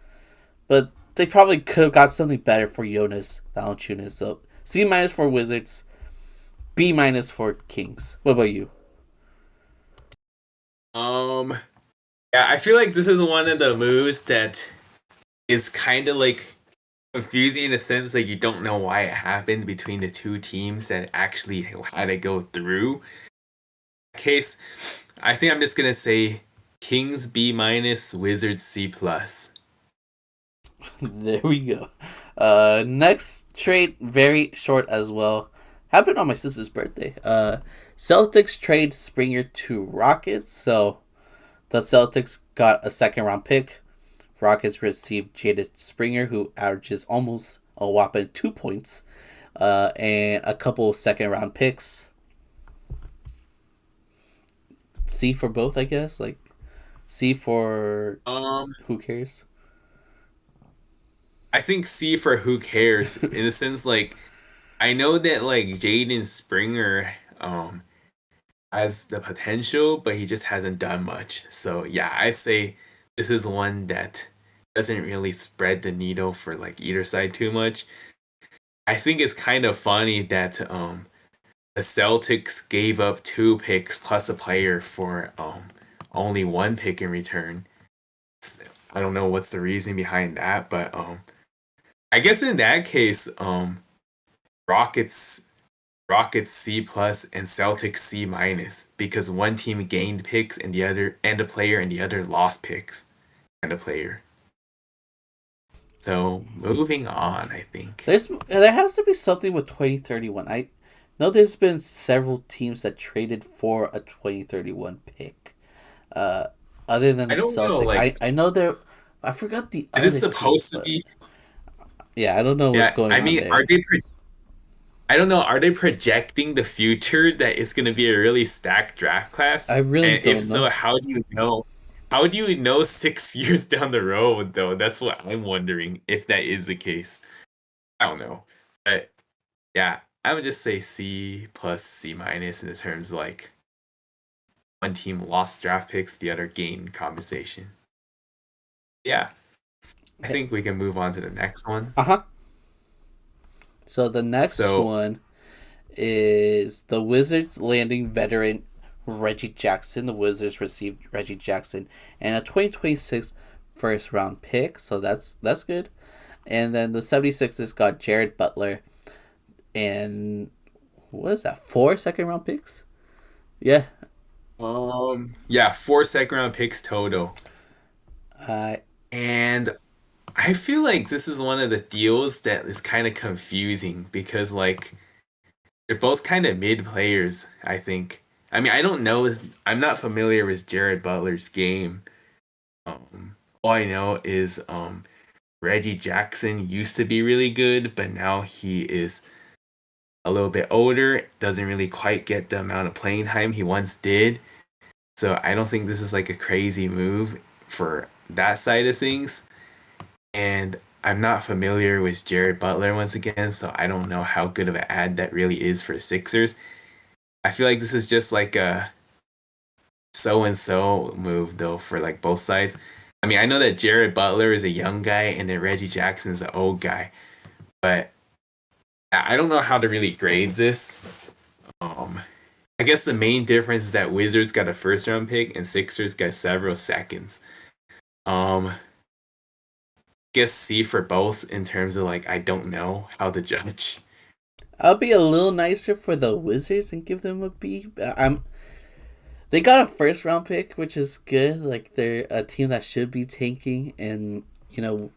but they probably could have got something better for Jonas Valanciunas. So C minus for Wizards, B minus for Kings. What about you? Yeah, I feel like this is one of the moves that is kind of like confusing in a sense, like you don't know why it happened between the two teams that actually had to go through. In that case, I think I'm just gonna say Kings B minus, Wizards C plus. There we go. Next trade, very short as well. Happened on my sister's birthday. Celtics trade Springer to Rockets. So the Celtics got a second round pick. Rockets received Jaden Springer, who averages almost a whopping 2 points, and a couple second round picks. C for both, I guess. Like C for who cares? I think C for who cares in the sense like I know that like Jaden Springer has the potential, but he just hasn't done much. So yeah, I'd say this is one that doesn't really spread the needle for like either side too much. I think it's kind of funny that the Celtics gave up 2 picks plus a player for only 1 pick in return. I don't know what's the reason behind that, but I guess in that case, Rockets C plus and Celtics C minus because one team gained picks and the other and a player and the other lost picks and a player. So moving on, I think There has to be something with 2031. I know there's been several teams that traded for a 2031 pick. Other than I don't know. Celtic, Like, I know there. I forgot the is other it supposed team, to be? yeah, I don't know what's Yeah, going I on mean, there. are they? I don't know. Are they projecting the future that it's going to be a really stacked draft class? I really And if don't so, know. how do you know? how do you know 6 years down the road though? That's what I'm wondering if that is the case. I don't know. But yeah, I would just say C plus C minus in the terms of like one team lost draft picks, the other gained compensation. Yeah, I think we can move on to the next one. Uh huh. So the next So, one is the Wizards landing veteran Reggie Jackson. The Wizards received Reggie Jackson and a 2026 first round pick, so that's good. And then the 76ers got Jared Butler and what is that? 4 second round picks? Yeah. yeah, 4 second round picks total. Uh, And I feel like this is one of the deals that is kind of confusing because like they're both kind of mid players, I think. I mean, I don't know. I'm not familiar with Jared Butler's game. All I know is Reggie Jackson used to be really good, but now he is a little bit older, doesn't really quite get the amount of playing time he once did. So I don't think this is like a crazy move for that side of things. And I'm not familiar with Jared Butler once again, so I don't know how good of an ad that really is for Sixers. I feel like this is just like a so and so move though for like both sides. I mean, I know that Jared Butler is a young guy and then Reggie Jackson is an old guy, but I don't know how to really grade this. Um, I guess the main difference is that Wizards got a first round pick and Sixers got several seconds. Um, guess C for both in terms of like I don't know how to judge. I'll be a little nicer for the Wizards and give them a B. I'm They got a first round pick, which is good. Like they're a team that should be tanking, and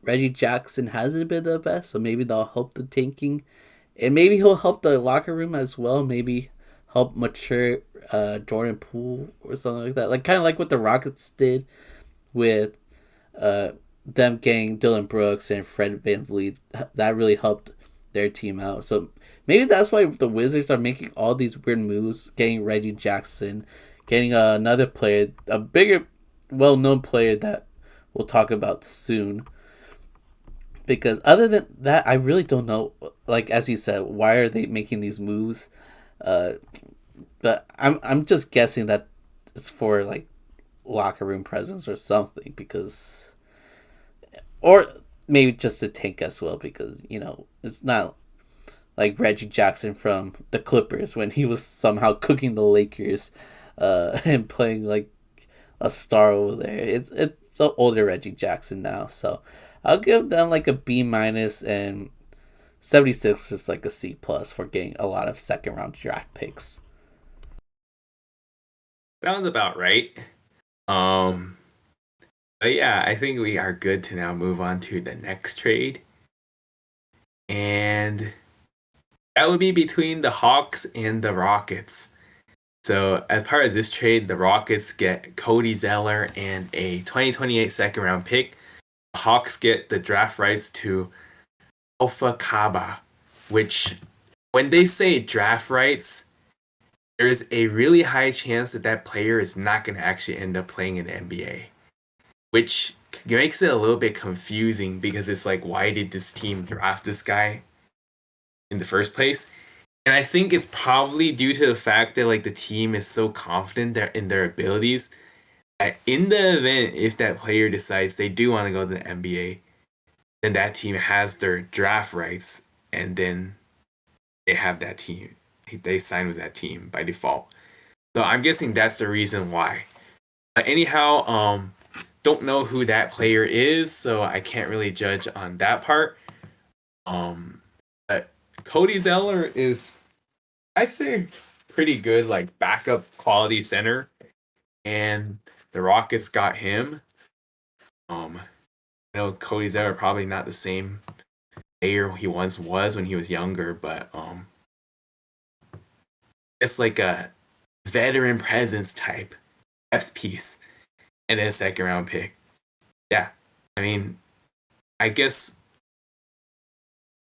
Reggie Jackson hasn't been the best, so maybe they'll help the tanking, and maybe he'll help the locker room as well. Maybe help mature Jordan Poole or something like that. Like kind of like what the Rockets did with uh, them getting Dylan Brooks and Fred VanVleet. That really helped their team out. So maybe that's why the Wizards are making all these weird moves, getting Reggie Jackson, getting another player, a bigger, well-known player that we'll talk about soon. Because other than that, I really don't know. Like as you said, why are they making these moves? Uh, but I'm just guessing that it's for like locker room presence or something. Because or maybe just to tank as well. Because it's not like Reggie Jackson from the Clippers when he was somehow cooking the Lakers and playing like a star over there. It's an older Reggie Jackson now, so I'll give them like a B minus and 76 just like a C plus for getting a lot of second round draft picks. Sounds about right. Um, but yeah, I think we are good to now move on to the next trade. And that would be between the Hawks and the Rockets. So, as part of this trade, the Rockets get Cody Zeller and a 2028 second round pick. The Hawks get the draft rights to Alpha Kaba, which, when they say draft rights, there's a really high chance that that player is not going to actually end up playing in the NBA, which makes it a little bit confusing because it's like, why did this team draft this guy in the first place? And I think it's probably due to the fact that like the team is so confident in their abilities that in the event if that player decides they do want to go to the NBA, then that team has their draft rights and then they have that team. They sign with that team by default. So I'm guessing that's the reason why. Anyhow, don't know who that player is, so I can't really judge on that part. But Cody Zeller is, I say, pretty good, like backup quality center, and the Rockets got him. I know Cody Zeller probably not the same player he once was when he was younger, but it's like a veteran presence type depth piece, and then a second round pick. Yeah, I mean, I guess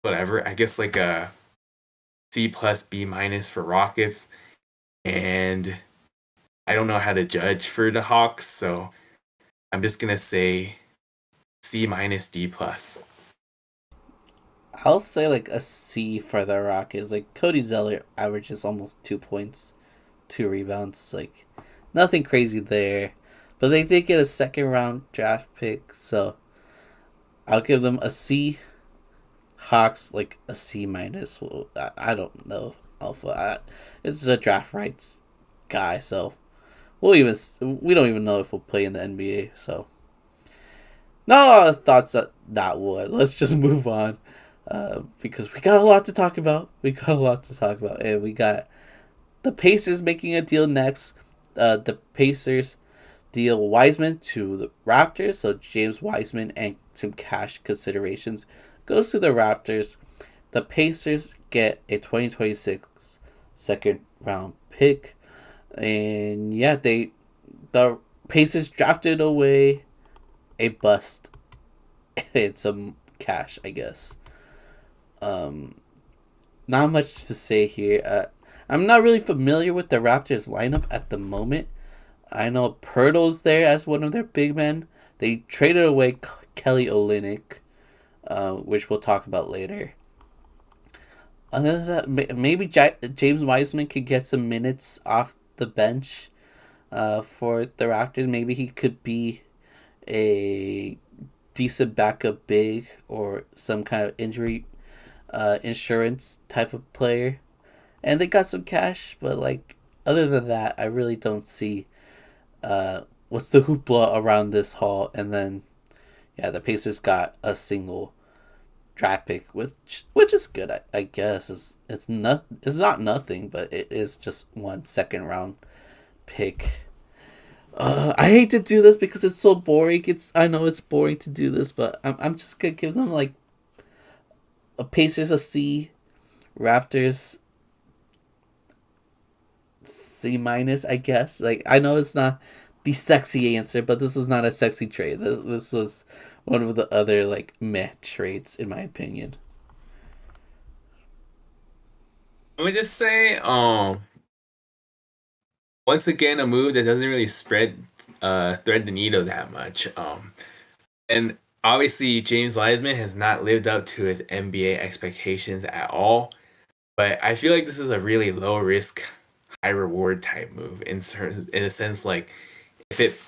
whatever. I guess like a C plus B minus for Rockets, and I don't know how to judge for the Hawks, so I'm just gonna say C minus D plus. I'll say like a C for the Rockets. Like Cody Zeller averages almost 2 points, 2 rebounds. Like nothing crazy there, but they did get a second round draft pick, so I'll give them a C. Hawks like a C minus. Well, I don't know Alpha. It's a draft rights guy, so we don't even know if we'll play in the NBA. So no thoughts that would. Let's just move on. Because we got a lot to talk about. And we got the Pacers making a deal next. The Pacers deal Wiseman to the Raptors. So James Wiseman and some cash considerations goes to the Raptors. The Pacers get a 2026 second round pick. And yeah, the Pacers drafted away a bust and some cash, I guess. Um, Not much to say here. I'm not really familiar with the Raptors lineup at the moment. I know Pirtle's there as one of their big men. They traded away Kelly Olynyk, which we'll talk about later. Other than that, maybe James Wiseman could get some minutes off the bench for the Raptors. Maybe he could be a decent backup big or some kind of injury insurance type of player. And they got some cash, but like other than that, I really don't see what's the hoopla around this haul. And then yeah, the Pacers got a single draft pick, which is good. I guess it's not nothing, but it is just one second round pick. I hate to do this because it's so boring. I know it's boring to do this, but I'm just gonna give them like a Pacers a C, Raptors C minus, I guess. Like I know it's not the sexy answer, but this is not a sexy trade. This was one of the other like meh trades in my opinion. Let me just say, once again, a move that doesn't really thread the needle that much. And obviously, James Wiseman has not lived up to his NBA expectations at all. But I feel like this is a really low risk, high reward type move in a sense like if it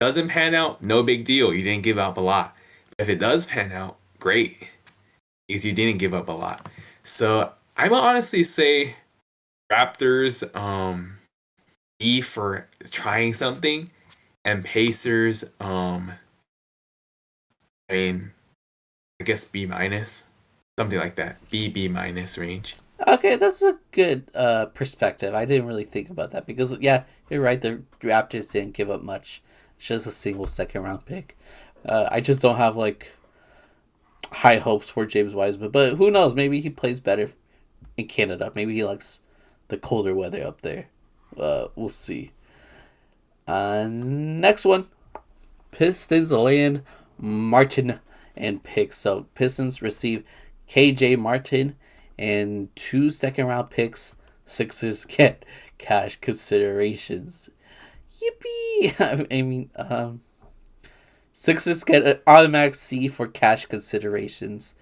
doesn't pan out, no big deal. You didn't give up a lot. If it does pan out, great. Because you didn't give up a lot. So I will honestly say Raptors E for trying something and Pacers I mean I guess B minus. Something like that. B minus range. Okay, that's a good perspective. I didn't really think about that because yeah, you're right. The Raptors didn't give up much. It's just a single second round pick. I just don't have like high hopes for James Wiseman, but who knows? Maybe he plays better in Canada. Maybe he likes the colder weather up there. We'll see. Next one, Pistons land Martin and picks. So Pistons receive KJ Martin and 2 second round picks. Sixers get cash considerations. Yippee! I mean, Sixers get an automatic C for cash considerations.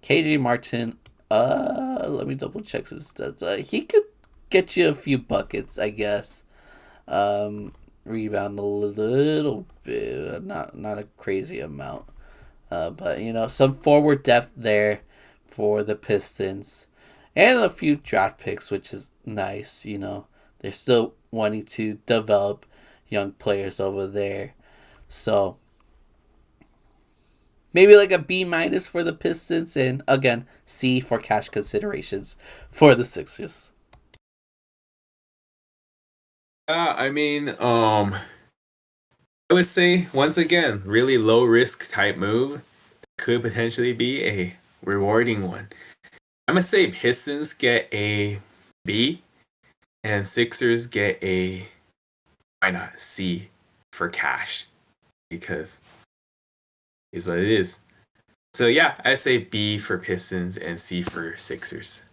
KJ Martin, let me double check his stats. He could get you a few buckets, I guess. Rebound a little bit, not a crazy amount. But you know, some forward depth there for the Pistons, and a few draft picks, which is nice. You know, they're still wanting to develop young players over there, so maybe like a B minus for the Pistons, and again C for cash considerations for the Sixers. I mean, I would say once again, really low risk type move could potentially be a rewarding one. I'm gonna say Pistons get a B and Sixers get a why not C for cash because is what it is. So yeah, I say B for Pistons and C for Sixers.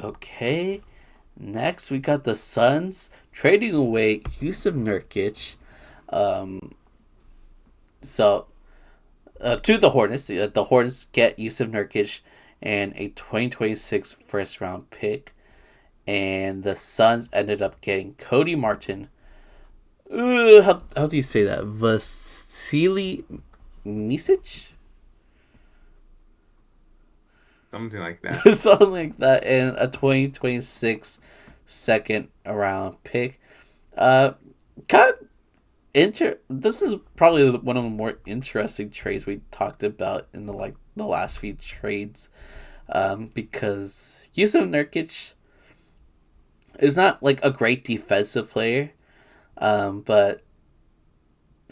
Okay, next we got the Suns trading away Yusuf Nurkic. Um, so to the Hornets, the Hornets get Yusuf Nurkic and a 2026 first round pick, and the Suns ended up getting Cody Martin. How do you say that? Vasily Misic? Something like that. Something like that, and a 2026 second round pick. Uh, kind of This is probably one of the more interesting trades we talked about in the last few trades, because Yusuf Nurkic is not like a great defensive player, but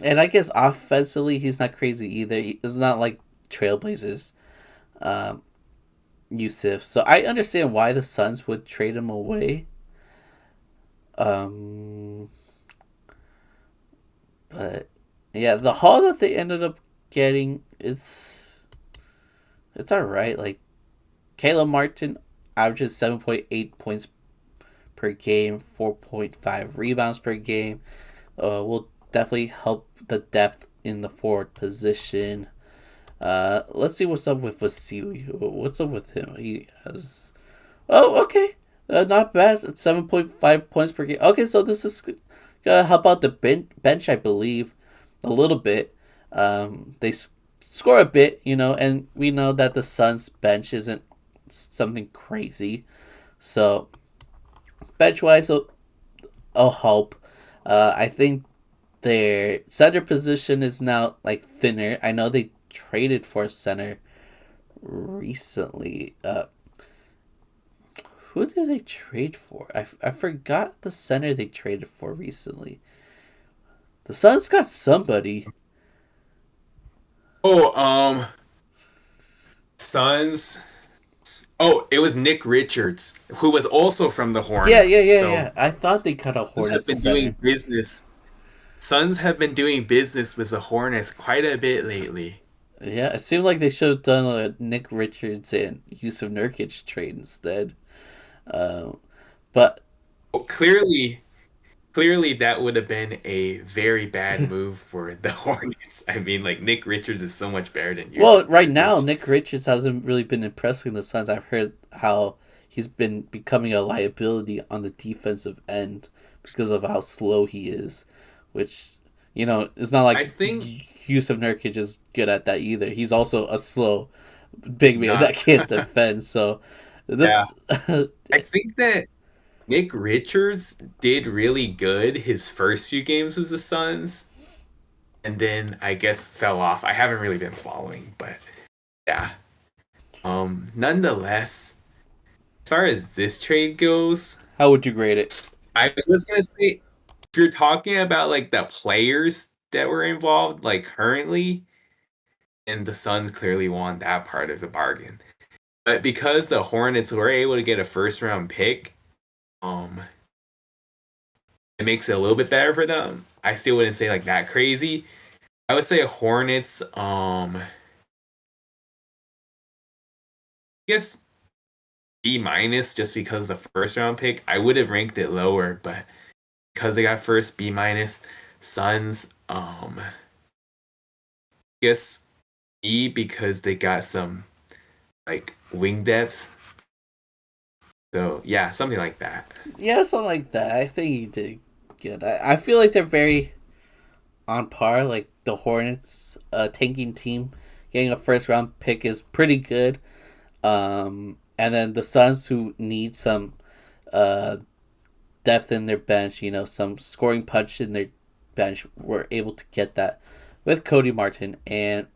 and I guess offensively he's not crazy either. He's not like Trailblazers, um, Yusuf. So I understand why the Suns would trade him away. Um, but yeah, the haul that they ended up getting is it's all right. Like Caleb Martin averages 7.8 points per game, 4.5 rebounds per game. Will definitely help the depth in the forward position. Let's see what's up with Vasily. What's up with him? He has. Oh, okay. Not bad. 7.5 points per game. Okay, so this is gonna help out the bench, I believe, a little bit. They score a bit, and we know that the Suns' bench isn't something crazy. So, bench wise, it'll help. I think their center position is now like thinner. I know they traded for a center recently. Who did they trade for? I forgot the center they traded for recently. The Suns got somebody. Oh, Suns. Oh, it was Nick Richards, who was also from the Yeah, Hornets. yeah, yeah, So yeah. I thought they cut a Suns have Hornets been center. doing business. Suns have been doing business with the Hornets quite a bit lately. Yeah, it seemed like they should have done a Nick Richards and Yusuf Nurkic trade instead. Um, but Well, clearly that would have been a very bad move for the Hornets. I mean, like Nick Richards is so much better than well, Yusuf right now Nurkic. Nick Richards hasn't really been impressing the Suns. I've heard how he's been becoming a liability on the defensive end because of how slow he is, which it's not like I think Yusuf Nurkic is good at that either. He's also a slow big man that not. can't defend. So Yeah, this, I think that Nick Richards did really good his first few games with the Suns, and then I guess fell off. I haven't really been following, but yeah. Nonetheless, as far as this trade goes, how would you grade it? I was gonna say if you're talking about like the players that were involved, like currently, and the Suns clearly won that part of the bargain. But because the Hornets were able to get a first round pick, um, it makes it a little bit better for them. I still wouldn't say like that crazy. I would say Hornets, I guess B minus just because the first round pick. I would have ranked it lower, but because they got first B minus. Suns, guess E because they got some like wing depth. So yeah, something like that. Yeah, something like that. I think you did good. I feel like they're very on par. Like the Hornets, tanking team, getting a first round pick is pretty good. And then the Suns, who need some uh, depth in their bench, some scoring punch in their bench, were able to get that with Cody Martin and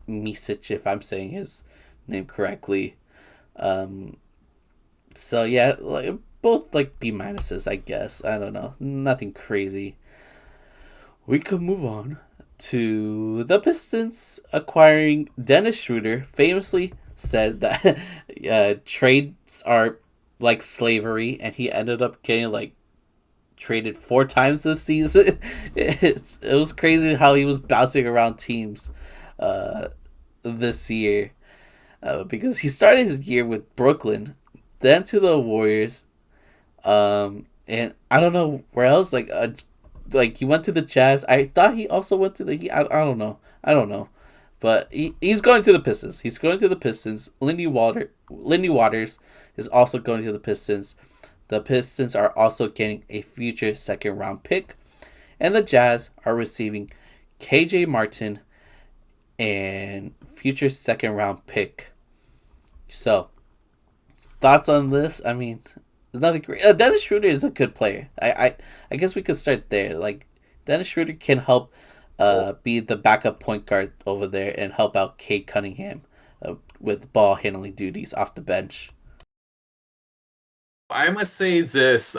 Misic, if I'm saying his name correctly. Um, so yeah, like both like B minuses, I guess. I don't know, nothing crazy. We could move on to the Pistons acquiring Dennis Schroeder. Famously said that trades are like slavery, and he ended up getting like traded 4 times this season. It was crazy how he was bouncing around teams uh, this year, because he started his year with Brooklyn, then to the Warriors, and I don't know where else. Like like he went to the Jazz. I thought he also went to the Heat. I don't know. I don't know. But he's going to the Pistons. He's going to the Pistons. Lindy Waters is also going to the Pistons. The Pistons are also getting a future second round pick. And the Jazz are receiving KJ Martin and future second round pick. So, thoughts on this? I mean, there's nothing great. Dennis Schroeder is a good player. I guess we could start there. Like, Dennis Schroeder can help be the backup point guard over there and help out Kate Cunningham with ball handling duties off the bench. I must say this.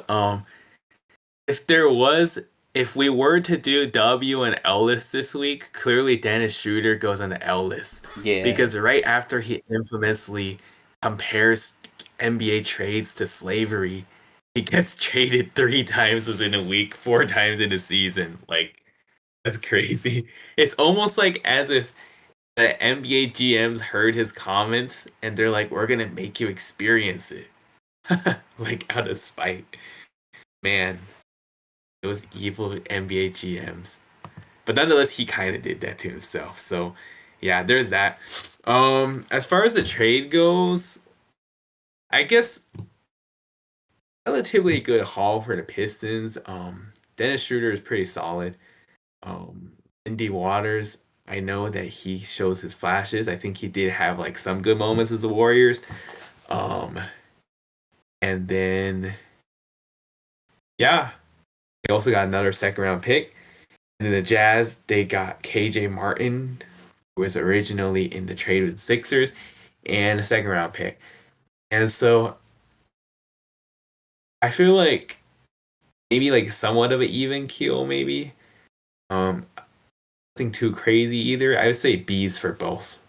If there was, if we were to do W and L list this week, clearly Dennis Schroeder goes on the L list Yeah. because right after he infamously compares NBA trades to slavery, he gets traded 3 times within a week, 4 times in a season. Like that's crazy. It's almost like as if the NBA GMs heard his comments and they're like, "We're gonna make you experience it," like out of spite. Man, those evil NBA GMs. But nonetheless, he kind of did that to himself. So, yeah, there's that. As far as the trade goes, I guess relatively good haul for the Pistons. Dennis Schroeder is pretty solid. Indy Waters, I know that he shows his flashes. I think he did have like some good moments as the Warriors. Um, and then yeah, they also got another second round pick. And then the Jazz, they got KJ Martin, who was originally in the trade with the Sixers, and a second round pick. And so I feel like maybe like somewhat of an even keel, maybe. Nothing too crazy either. I would say B's for both.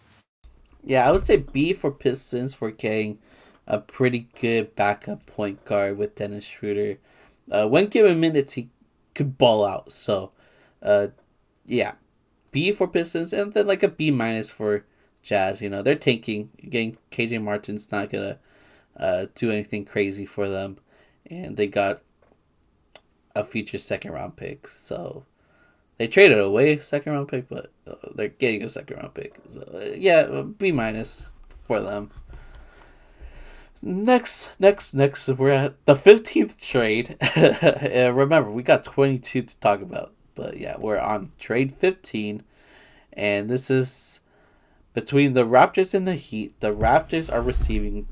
Yeah, I would say B for Pistons for getting a pretty good backup point guard with Dennis Schroeder. When given minutes, he could ball out. So, uh, yeah, B for Pistons, and then like a B minus for Jazz. You know, they're tanking. Getting KJ Martin's not gonna do anything crazy for them, and they got a future second round pick. So they traded away a second round pick, but they're getting a second round pick. So yeah, B minus for them. Next, we're at the 15th trade. Remember, we got 22 to talk about, but yeah, we're on trade 15, and this is between the Raptors and the Heat. The Raptors are receiving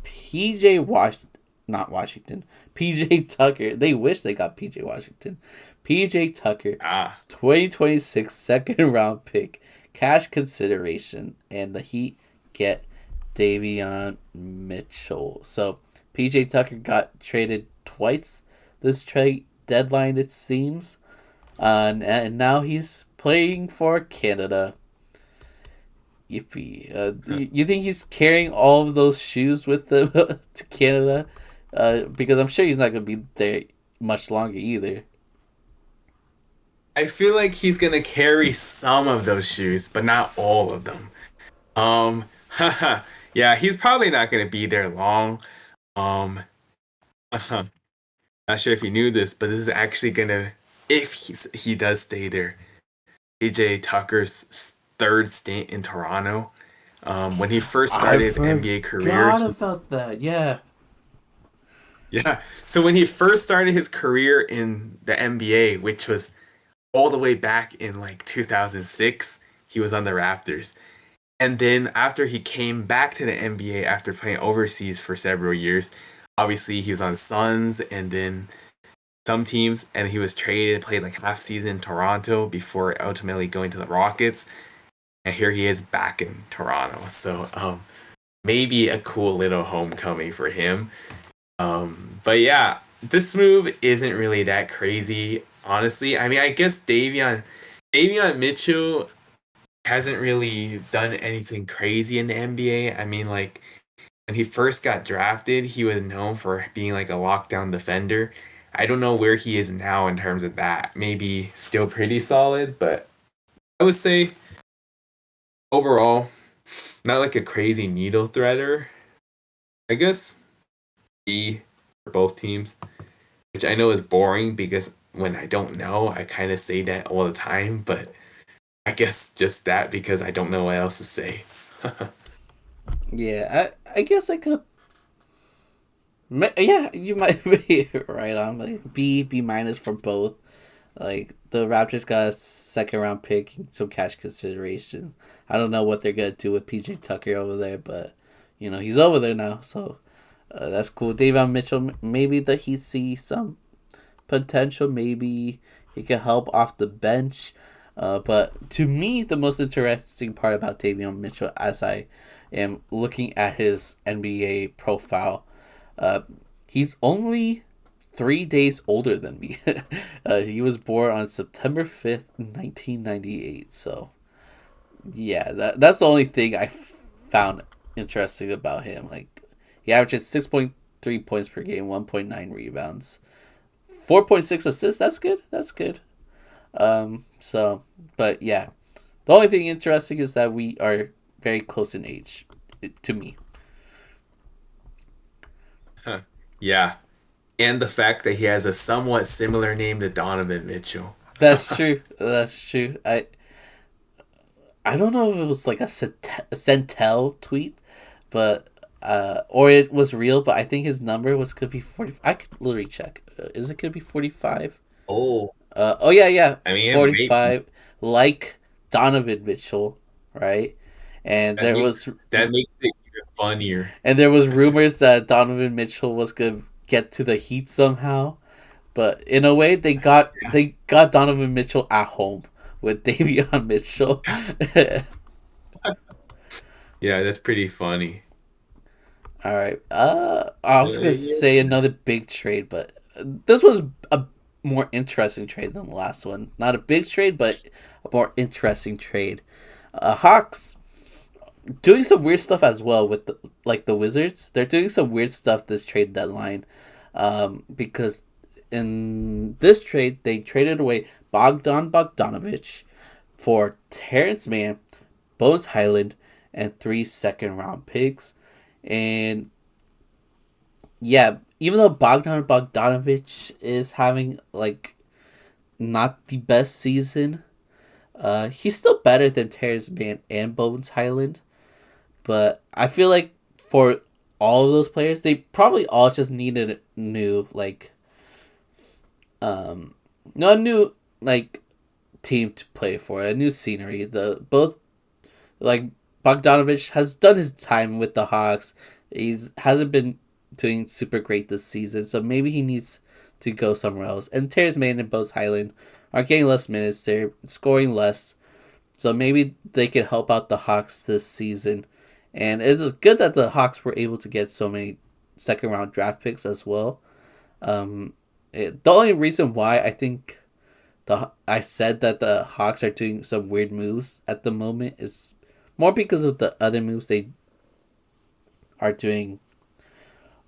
not Washington, PJ Tucker. They wish they got PJ Washington. PJ Tucker, Ah, 2026 second round pick, cash consideration, and the Heat get Davion Mitchell. So PJ Tucker got traded twice this trade deadline, it seems, and now he's playing for Canada. Yippee! You think he's carrying all of those shoes with them to Canada? Because I'm sure he's not gonna be there much longer either. I feel like he's gonna carry some of those shoes, but not all of them. Um, haha, yeah, he's probably not gonna be there long. Um, uh-huh. Not sure if you knew this, but this is actually gonna, if he does stay there, AJ Tucker's third stint in Toronto. When he first I started his NBA career, forgot about that. Yeah. yeah. So when he first started his career in the NBA, which was all the way back in like 2006, he was on the Raptors. And then after he came back to the NBA after playing overseas for several years, obviously he was on Suns and then some teams, and he was traded, played like half season in Toronto before ultimately going to the Rockets. And here he is back in Toronto. So maybe a cool little homecoming for him. But yeah, this move isn't really that crazy, honestly. I mean, I guess Davion Mitchell hasn't really done anything crazy in the NBA. I mean, like when he first got drafted, he was known for being like a lockdown defender. I don't know where he is now in terms of that. Maybe still pretty solid, but I would say overall, not like a crazy needle threader. I guess B for both teams, which I know is boring because when I don't know, I kind of say that all the time, but I guess just that because I don't know what else to say. Yeah, I guess I could. Yeah, you might be right on. Like B minus for both. Like the Raptors got a second round pick, some cash considerations. I don't know what they're gonna do with PJ Tucker over there, but he's over there now, so that's cool. Davion Mitchell, maybe the Heat see some potential. Maybe he can help off the bench. But to me, the most interesting part about Davion Mitchell, as I am looking at his NBA profile, uh, he's only 3 days older than me. He was born on September 5th, 1998. So, yeah, that's the only thing I found interesting about him. Like, he averages 6.3 points per game, 1.9 rebounds, 4.6 assists. That's good. That's good. So, but yeah, the only thing interesting is that we are very close in age, to me. Huh. Yeah, and the fact that he has a somewhat similar name to Donovan Mitchell. That's true. That's true. I don't know if it was like a Centel tweet, but or it was real. But I think his number could be 40. I could literally check. Is it could be 45? Oh, Oh yeah, yeah, I mean, it may 45. Like Donovan Mitchell, right? And that there makes was that makes it even funnier. rumors that Donovan Mitchell was gonna get to the Heat somehow. But in a way, Yeah, they got Donovan Mitchell at home with Davion Mitchell. yeah, that's pretty funny. All right. I was gonna Yeah. say another big trade, but this was a more interesting trade than the last one. Not a big trade, but a more interesting trade. Hawks doing some weird stuff as well with the Wizards. They're doing some weird stuff this trade deadline, because in this trade they traded away Bogdanovich for Terrence Mann, Bones Highland, and 3 second round picks. And yeah, even though Bogdanovich is having like not the best season, he's still better than Terrence Mann and Bones Highland. But I feel like for all of those players, they probably all just needed a new no new like team to play for, a new scenery. The both like Bogdanovich has done his time with the Hawks. He's hasn't been doing super great this season, so maybe he needs to go somewhere else. And Terrence Mann and Bose Highland are getting less minutes. They're scoring less, so maybe they could help out the Hawks this season. And it's good that the Hawks were able to get so many second round draft picks as well. The only reason why I think I said that the Hawks are doing some weird moves at the moment is more because of the other moves they are doing,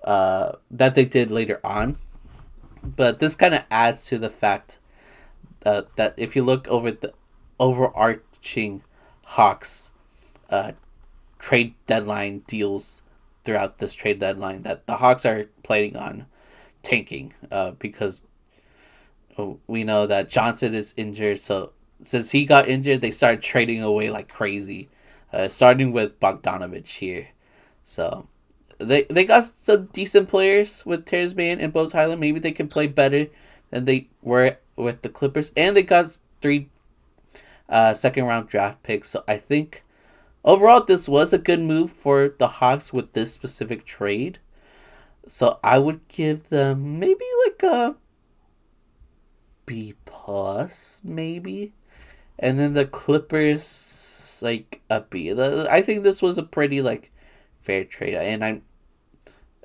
that they did later on. But this kind of adds to the fact that if you look over the overarching Hawks uh, trade deadline deals throughout this trade deadline, that the Hawks are planning on tanking, because we know that Johnson is injured. So since he got injured, they started trading away like crazy, starting with Bogdanovich here. So they got some decent players with Terrence Mann and Bose Highland. Maybe they can play better than they were with the Clippers, and they got 3 second round draft picks. So I think overall this was a good move for the Hawks with this specific trade. So I would give them maybe like a B plus, maybe, and then the Clippers like a B. I think this was a pretty like fair trade, and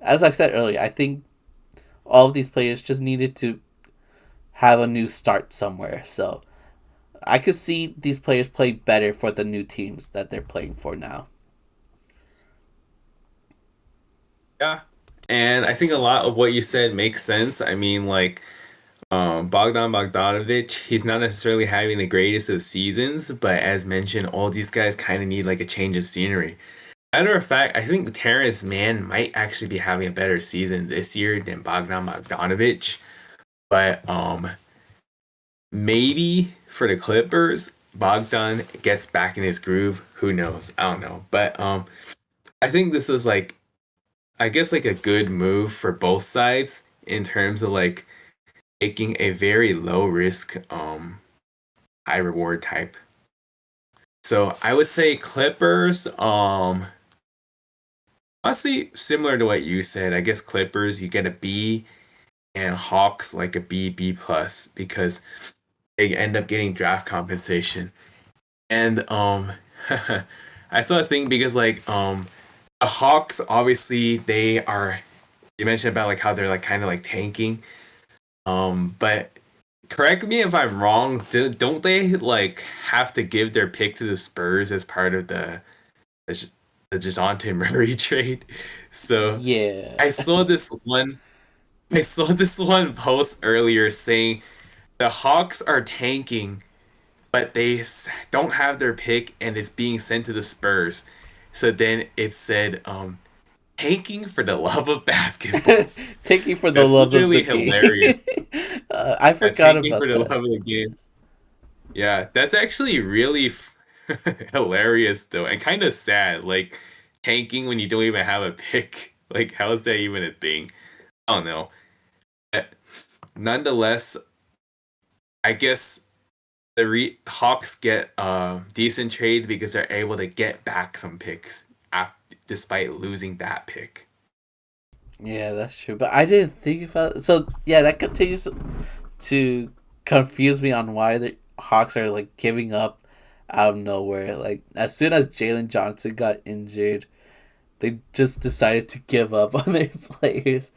as I said earlier, I think all of these players just needed to have a new start somewhere. So I could see these players play better for the new teams that they're playing for now. Yeah, and I think a lot of what you said makes sense. I mean, like Bogdanovich, he's not necessarily having the greatest of seasons, but as mentioned, all these guys kind of need like a change of scenery. Matter of fact, I think Terrence Mann might actually be having a better season this year than Bogdanovich. But maybe for the Clippers, Bogdan gets back in his groove. Who knows? I don't know. But I think this was like I guess like a good move for both sides in terms of like taking a very low risk, high reward type. So I would say Clippers, honestly similar to what you said. I guess Clippers you get a B and Hawks like a B, B plus because they end up getting draft compensation. And I saw a thing because like the Hawks obviously they are you mentioned about like how they're like kind of like tanking. But correct me if I'm wrong. Don't they like have to give their pick to the Spurs as part of the, the Dejounte Murray trade? So Yeah. I saw this one. I saw this one post earlier saying the Hawks are tanking, but don't have their pick and it's being sent to the Spurs. So then it said, tanking for the love of basketball. Taking for the That's love of the literally game. hilarious. I Yeah, forgot tanking for about the love that. of the game. Yeah, that's actually really hilarious though, and kind of sad. Like tanking when you don't even have a pick. Like, how is that even a thing? I don't know. But nonetheless, I guess Hawks get a decent trade because they're able to get back some picks despite losing that pick. Yeah, that's true. But I didn't think about it. So yeah, that continues to confuse me on why the Hawks are like giving up out of nowhere. Like as soon as Jalen Johnson got injured, they just decided to give up on their players.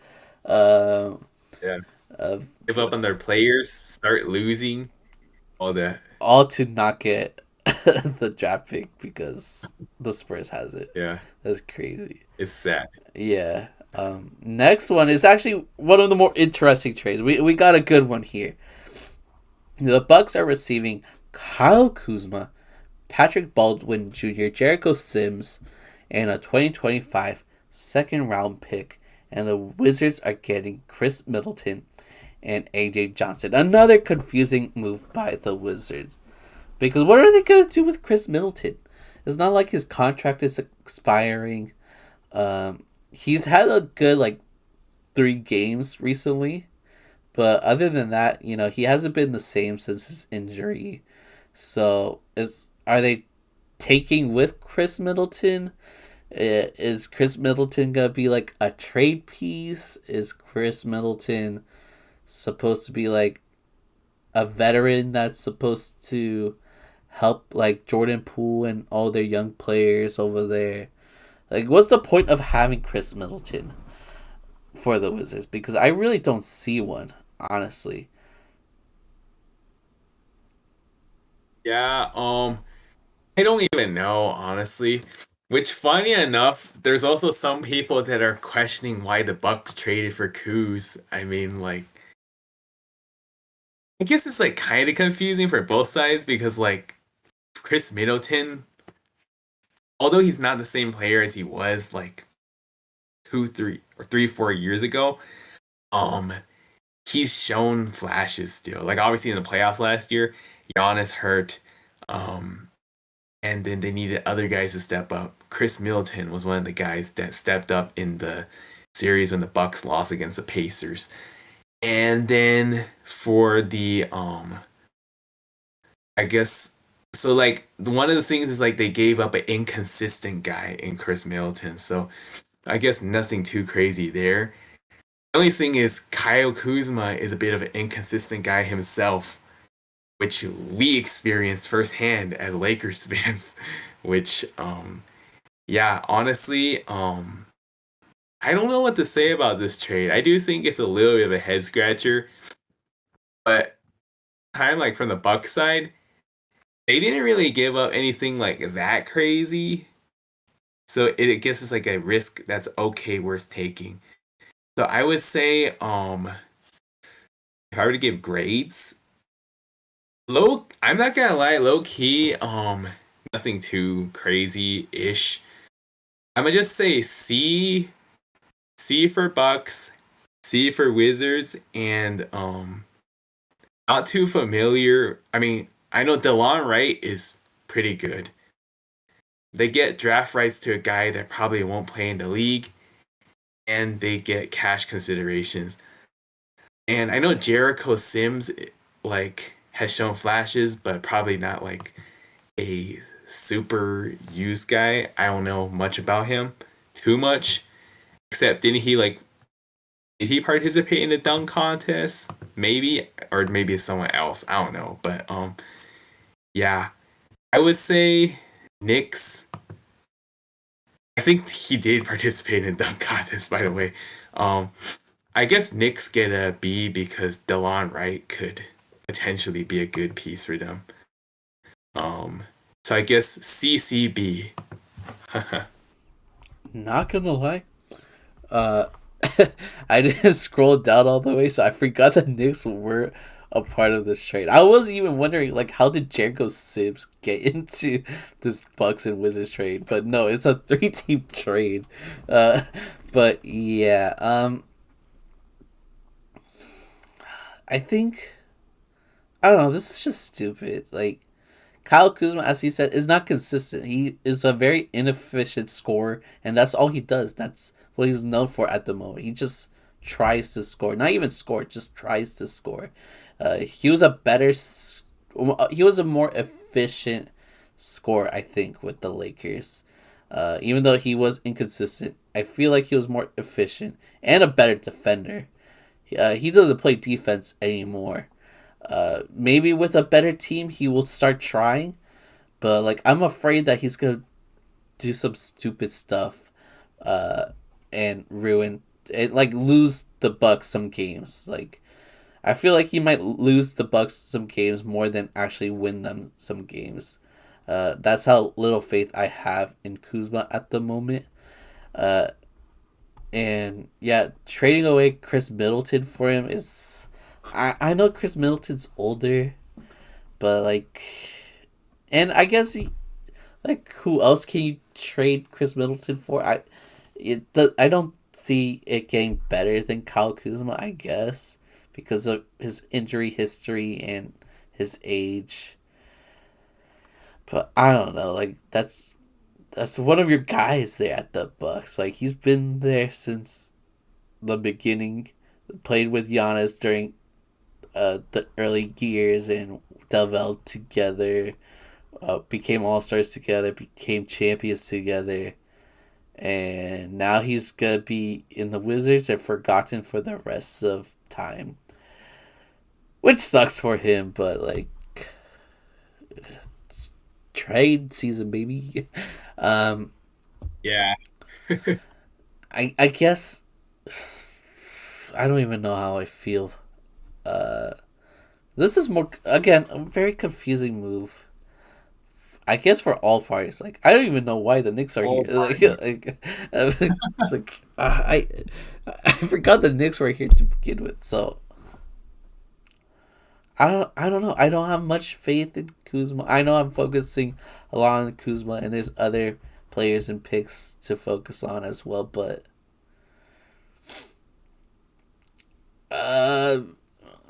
Um, Yeah, uh, give up on their players, start losing all that. all to not get the draft pick because the Spurs has it. Yeah, That's crazy. it's sad. Yeah. Next one is actually one of the more interesting trades. We got a good one here. The Bucks are receiving Kyle Kuzma, Patrick Baldwin Jr., Jericho Sims, and a 2025 second round pick. And the Wizards are getting Khris Middleton and AJ Johnson. Another confusing move by the Wizards. Because what are they going to do with Khris Middleton? It's not like his contract is expiring. He's had a good, like, 3 games recently. But other than that, he hasn't been the same since his injury. So, are they taking with Khris Middleton? Is Khris Middleton gonna be like a trade piece? Is Khris Middleton supposed to be like a veteran that's supposed to help like Jordan Poole and all their young players over there? Like, what's the point of having Khris Middleton for the Wizards? Because I really don't see one, honestly. Yeah, I don't even know, honestly. Which, funny enough, there's also some people that are questioning why the Bucks traded for Kuz. I mean, like, I guess it's like kind of confusing for both sides because, like, Khris Middleton, although he's not the same player as he was like 4 years ago, um, he's shown flashes still. Like, obviously in the playoffs last year, Giannis hurt. Um, and then they needed other guys to step up. Khris Middleton was one of the guys that stepped up in the series when the Bucks lost against the Pacers. And then for the I guess so like one of the things is like they gave up an inconsistent guy in Khris Middleton. So I guess nothing too crazy there. The only thing is Kyle Kuzma is a bit of an inconsistent guy himself, which we experienced firsthand as Lakers fans, which yeah, honestly, I don't know what to say about this trade. I do think it's a little bit of a head scratcher, but kind of like from the Bucks side, they didn't really give up anything like that crazy. So I guess it's like a risk that's okay worth taking. So I would say, if I were to give grades, I'm not gonna lie, low key, nothing too crazy ish. I'm gonna just say C for Bucks, C for Wizards, and Not too familiar. I mean, I know DeLon Wright is pretty good. They get draft rights to a guy that probably won't play in the league, and they get cash considerations. And I know Jericho Sims like has shown flashes, but probably not like a super used guy. I don't know much about him, too much. Except didn't he like did he participate in the dunk contest? Maybe, or maybe it's someone else. I don't know. But yeah, I would say Knicks. I think he did participate in the dunk contest, by the way. Um, I guess Knicks get a B because DeLon Wright could potentially be a good piece for them. Um, so I guess CCB. Not gonna lie. Uh, I didn't scroll down all the way, so I forgot the Knicks were a part of this trade. I was even wondering, like, how did Jericho Sims get into this Bucks and Wizards trade? But no, it's a three-team trade. Uh, but yeah, I think I don't know. This is just stupid. Like Kyle Kuzma, as he said, is not consistent. He is a very inefficient scorer, and that's all he does. That's what he's known for at the moment. He just tries to score, not even score, just tries to score. He was a he was a more efficient scorer, I think, with the Lakers. Even though he was inconsistent, I feel like he was more efficient and a better defender. He doesn't play defense anymore. Maybe with a better team, he will start trying. But like, I'm afraid that he's gonna do some stupid stuff, uh, and ruin and like lose the Bucks some games. Like, I feel like he might lose the Bucks some games more than actually win them some games. That's how little faith I have in Kuzma at the moment. Uh, and yeah, trading away Khris Middleton for him is. I know Khris Middleton's older, but like, and I guess like who else can you trade Khris Middleton for? I don't see it getting better than Kyle Kuzma. I guess because of his injury history and his age. But I don't know. Like that's one of your guys there at the Bucks. Like he's been there since the beginning. Played with Giannis during the early years and developed together. Became all stars together. Became champions together. And now he's gonna be in the Wizards and forgotten for the rest of time, which sucks for him. But like, it's trade season, baby. um, Yeah. I guess I don't even know how I feel. Uh, this is more again a very confusing move. I guess for all parties, like I don't even know why the Knicks are here. All parties. It's like I forgot the Knicks were here to begin with. So I don't know. I don't have much faith in Kuzma. I know I'm focusing a lot on Kuzma, and there's other players and picks to focus on as well. But uh,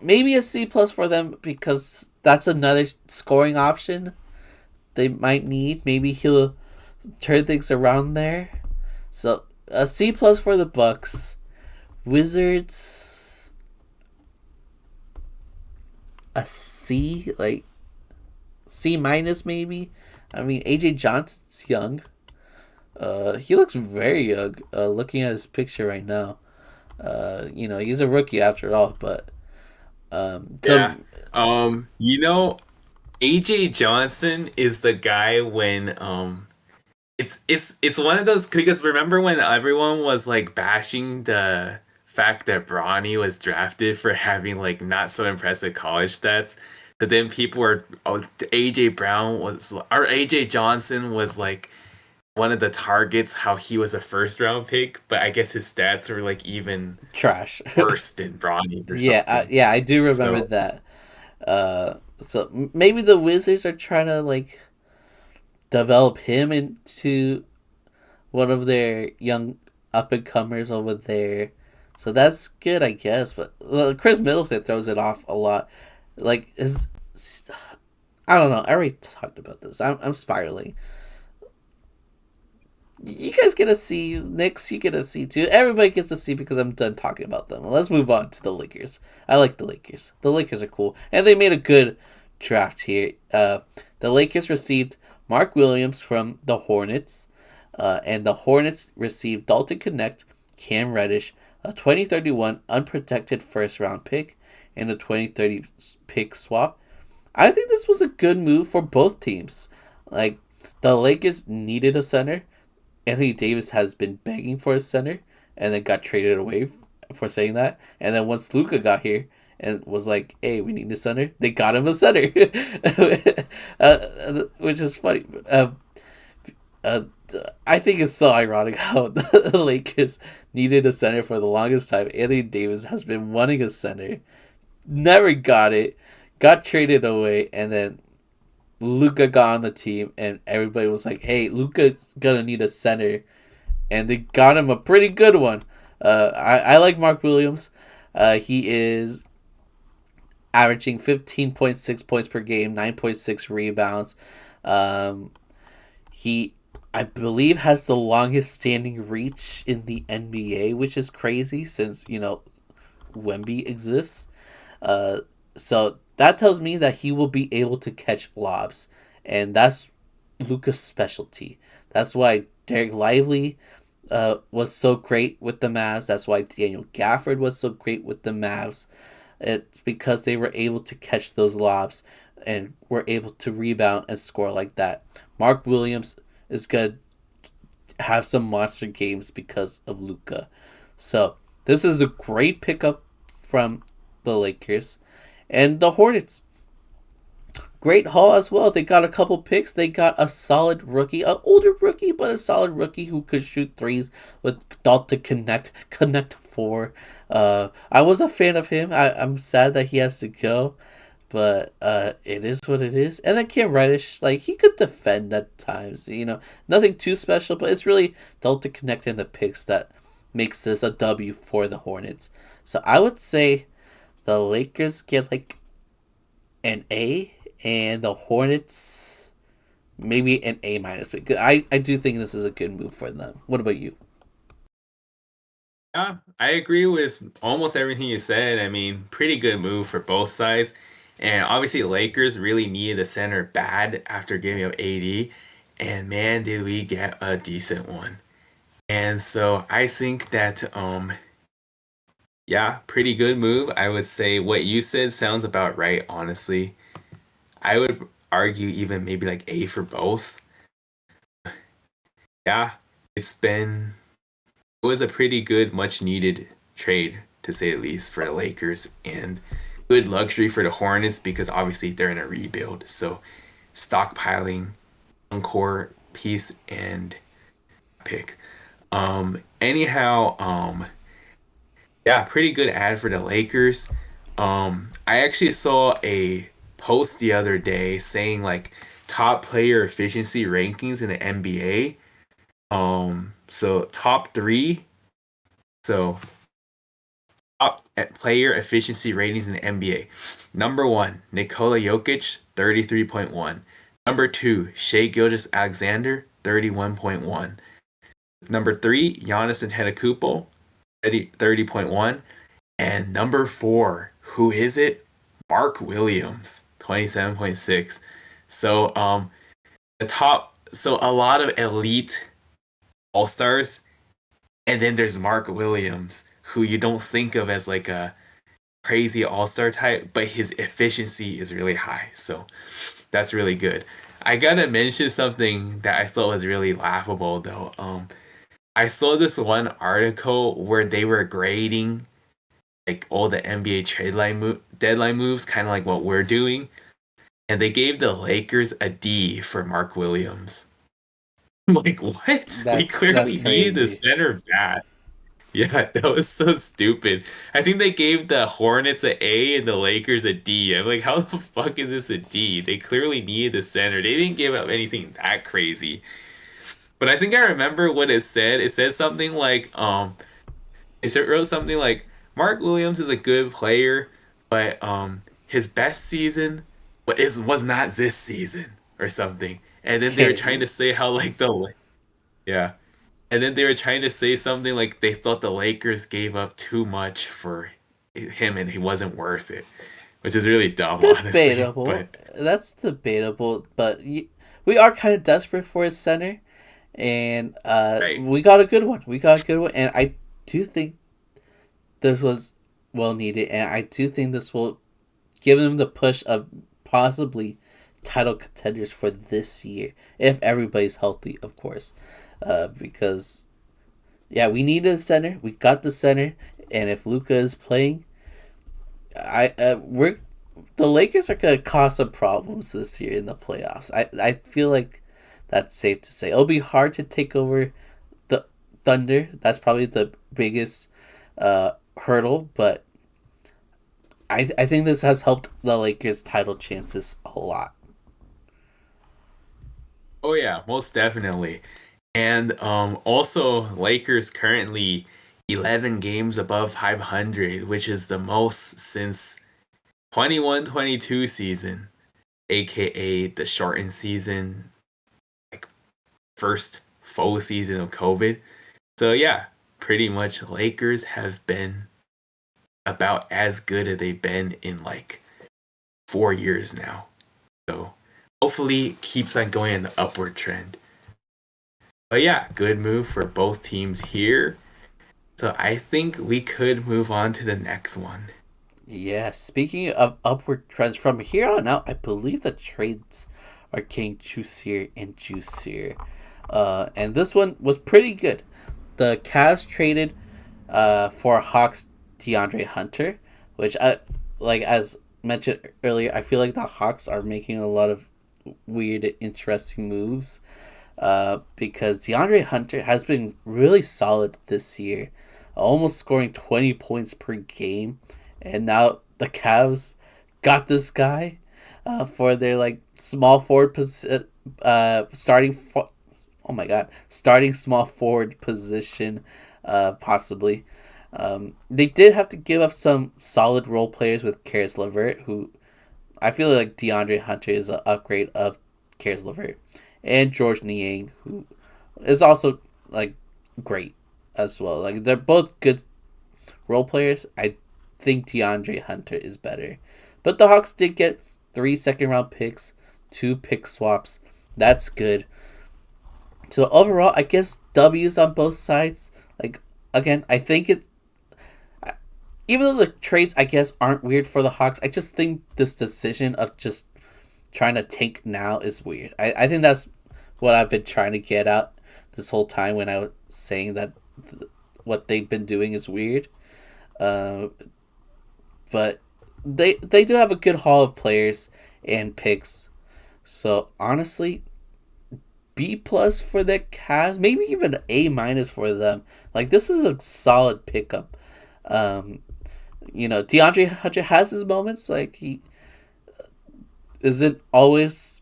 maybe a C plus for them because that's another scoring option they might need. Maybe he'll turn things around there. So a C plus for the Bucks. Wizards a C, like C minus maybe. I mean AJ Johnson's young. He looks very young. Looking at his picture right now. He's a rookie after all, but Yeah. so You know, AJ Johnson is the guy when it's one of those because remember when everyone was like bashing the fact that Bronny was drafted for having like not so impressive college stats, but then people were AJ Brown was or AJ Johnson was like one of the targets how he was a first round pick, but I guess his stats were like even trash. worse than Bronny or Yeah, something. I do remember So that. So maybe the Wizards are trying to like develop him into one of their young up and comers over there. So that's good, I guess. But Khris Middleton throws it off a lot. Like is I don't know. I already talked about this. I'm spiraling. You guys get a C. Knicks, you get a C too. Everybody gets a C because I'm done talking about them. Let's move on to the Lakers. I like the Lakers. The Lakers are cool, and they made a good draft here. The Lakers received Mark Williams from the Hornets, and the Hornets received Dalton Connect, Cam Reddish, a 2031 unprotected first round pick, and a 2030 pick swap. I think this was a good move for both teams. Like the Lakers needed a center. Anthony Davis has been begging for a center, and then got traded away for saying that. And then once Luka got here and was like, "Hey, we need a center," they got him a center, which is funny. Uh, I think it's so ironic how the Lakers needed a center for the longest time. Anthony Davis has been wanting a center, never got it, got traded away, and then Luka got on the team, and everybody was like, "Hey, Luka's gonna need a center," and they got him a pretty good one. I like Mark Williams. He is averaging 15.6 points per game, 9.6 rebounds. Um, he, I believe, has the longest standing reach in the NBA, which is crazy since Wemby exists. Uh, so that tells me that he will be able to catch lobs, and that's Luka's specialty. That's why Derek Lively was so great with the Mavs. That's why Daniel Gafford was so great with the Mavs. It's because they were able to catch those lobs and were able to rebound and score like that. Mark Williams is going to have some monster games because of Luka. So this is a great pickup from the Lakers. And the Hornets, great haul as well. They got a couple picks. They got a solid rookie, an older rookie, but a solid rookie who could shoot threes with Dalton Connect four. I was a fan of him. I'm sad that he has to go, but it is what it is. And then Cam Reddish, like he could defend at times. Nothing too special, but it's really Dalton Connect and the picks that makes this a W for the Hornets. So I would say the Lakers get like an A, and the Hornets maybe an A minus. Because I do think this is a good move for them. What about you? Yeah, I agree with almost everything you said. I mean, pretty good move for both sides. And obviously, Lakers really needed a center bad after giving up AD. And man, did we get a decent one. And so I think that yeah, pretty good move. I would say what you said sounds about right, honestly. I would argue even maybe like A for both. Yeah, it's been it was a pretty good, much needed trade to say the least for the Lakers, and good luxury for the Hornets because obviously they're in a rebuild. So stockpiling one core piece and pick. Anyhow, yeah, pretty good ad for the Lakers. I actually saw a post the other day saying like top player efficiency rankings in the NBA. So top three. So top player efficiency ratings in the NBA. Number one, Nikola Jokic, 33.1. Number two, Shea Gilgeous-Alexander, 31.1. Number three, Giannis Antetokounmpo, 30.1. And number four, who is it? Mark Williams, 27.6. So the top, so a lot of elite all-stars, and then there's Mark Williams, who you don't think of as like a crazy all-star type, but his efficiency is really high. So that's really good. I gotta mention something that I thought was really laughable though. I saw this one article where they were grading like all the NBA deadline moves, kind of like what we're doing, and they gave the Lakers a D for Mark Williams. I'm like, what? We That's clearly needed the crazy. center back. Yeah, that was so stupid. I think they gave the Hornets a A and the Lakers a D. I'm like, how the fuck is this a D? They clearly needed the center. They didn't give up anything that crazy. But I think I remember what it said. It said something like, it wrote something like, Mark Williams is a good player, but his best season was not this season or something. And then they were trying Okay. to say how like the yeah. And then they were trying to say something like they thought the Lakers gave up too much for him and he wasn't worth it, which is really dumb, honestly. Debatable. But That's debatable, but we are kind of desperate for a center, and right. we got a good one. We got a good one, and I do think this was well needed, and I do think this will give them the push of possibly title contenders for this year if everybody's healthy, of course. Because yeah, we need a center. We got the center, and if Luka is playing, I we're the Lakers are gonna cause some problems this year in the playoffs. I feel like that's safe to say. It'll be hard to take over the Thunder. That's probably the biggest hurdle, but I think this has helped the Lakers' title chances a lot. Oh yeah, most definitely. And also Lakers currently 11 games above 500, which is the most since 21-22 season, aka the shortened season, like first full season of COVID. So yeah, pretty much Lakers have been about as good as they've been in like 4 years now. So hopefully it keeps on going in the upward trend. But yeah, good move for both teams here. So I think we could move on to the next one. Yeah, speaking of upward trends, from here on out, I believe the trades are getting juicier and juicier. And this one was pretty good. The Cavs traded for Hawks DeAndre Hunter, which I like as mentioned earlier. I feel like the Hawks are making a lot of weird, interesting moves. Because DeAndre Hunter has been really solid this year, almost scoring 20 points per game, and now the Cavs got this guy for their like small forward starting. Oh my god, starting small forward position, possibly. They did have to give up some solid role players with Karis LeVert, who I feel like DeAndre Hunter is an upgrade of Karis LeVert, and George Niang, who is also like great as well. Like they're both good role players. I think DeAndre Hunter is better, but the Hawks did get 3 second round picks, 2 pick swaps. That's good. So overall, I guess W's on both sides. Like again, I think it. Even though the trades, I guess, aren't weird for the Hawks, I just think this decision of just trying to tank now is weird. I think that's what I've been trying to get out this whole time when I was saying that what they've been doing is weird. Uh, but they do have a good haul of players and picks. So honestly, B+ for the Cavs, maybe even A- for them. Like this is a solid pickup. Um, DeAndre Hunter has his moments. Like he isn't always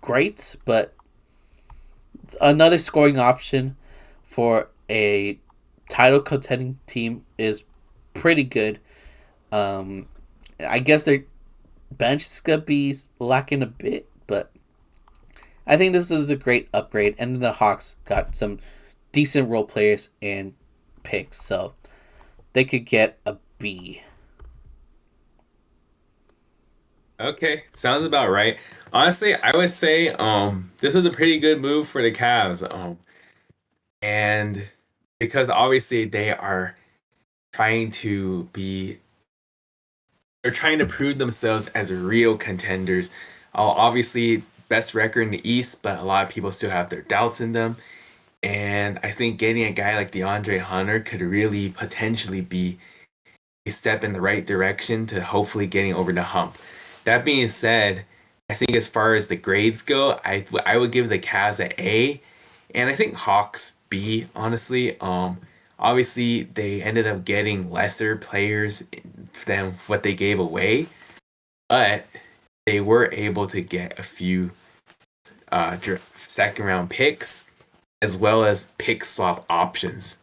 great, but another scoring option for a title contending team is pretty good. Um, I guess their bench is gonna be lacking a bit, but I think this is a great upgrade. And then the Hawks got some decent role players and picks, so they could get a B. Okay, sounds about right. Honestly, I would say this was a pretty good move for the Cavs. And because obviously trying to be they're trying to prove themselves as real contenders. Obviously, best record in the East, but a lot of people still have their doubts in them. And I think getting a guy like DeAndre Hunter could really potentially be a step in the right direction to hopefully getting over the hump. That being said, I think as far as the grades go, I would give the Cavs an A, and I think Hawks B. Honestly, obviously they ended up getting lesser players than what they gave away, but they were able to get a few second round picks as well as pick swap options.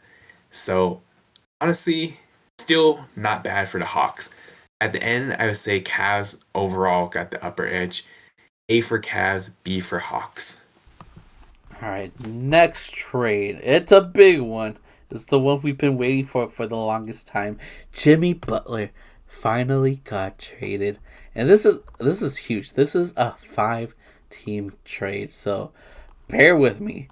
So honestly, still not bad for the Hawks. at the end, I would say Cavs overall got the upper edge. A for Cavs, B for Hawks. All right, next trade. It's a big one. It's the one we've been waiting for the longest time. Jimmy Butler finally got traded, and this is huge. This is a 5-team trade, so bear with me.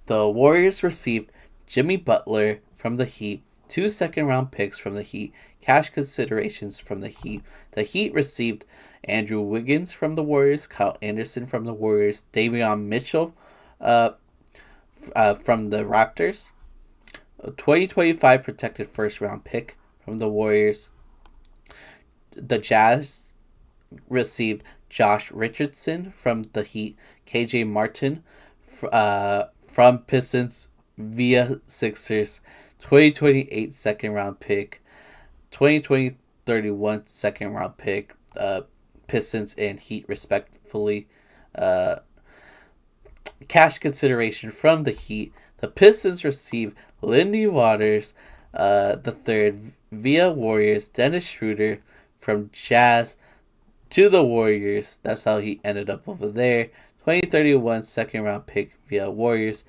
The Warriors received Jimmy Butler from the Heat, 2 second-round picks from the Heat, cash considerations from the Heat. The Heat received Andrew Wiggins from the Warriors, Kyle Anderson from the Warriors, Davion Mitchell uh, from the Raptors, a 2025 protected first-round pick from the Warriors. The Jazz received Josh Richardson from the Heat, KJ Martin from Pistons via Sixers, 2028 second round pick, 2020 31 second round pick, Pistons and Heat respectfully. Uh, Cash consideration from the Heat. The Pistons receive Lindy Waters, the third via Warriors, Dennis Schroeder from Jazz to the Warriors. That's how he ended up over there. 2031 second round pick via Warriors.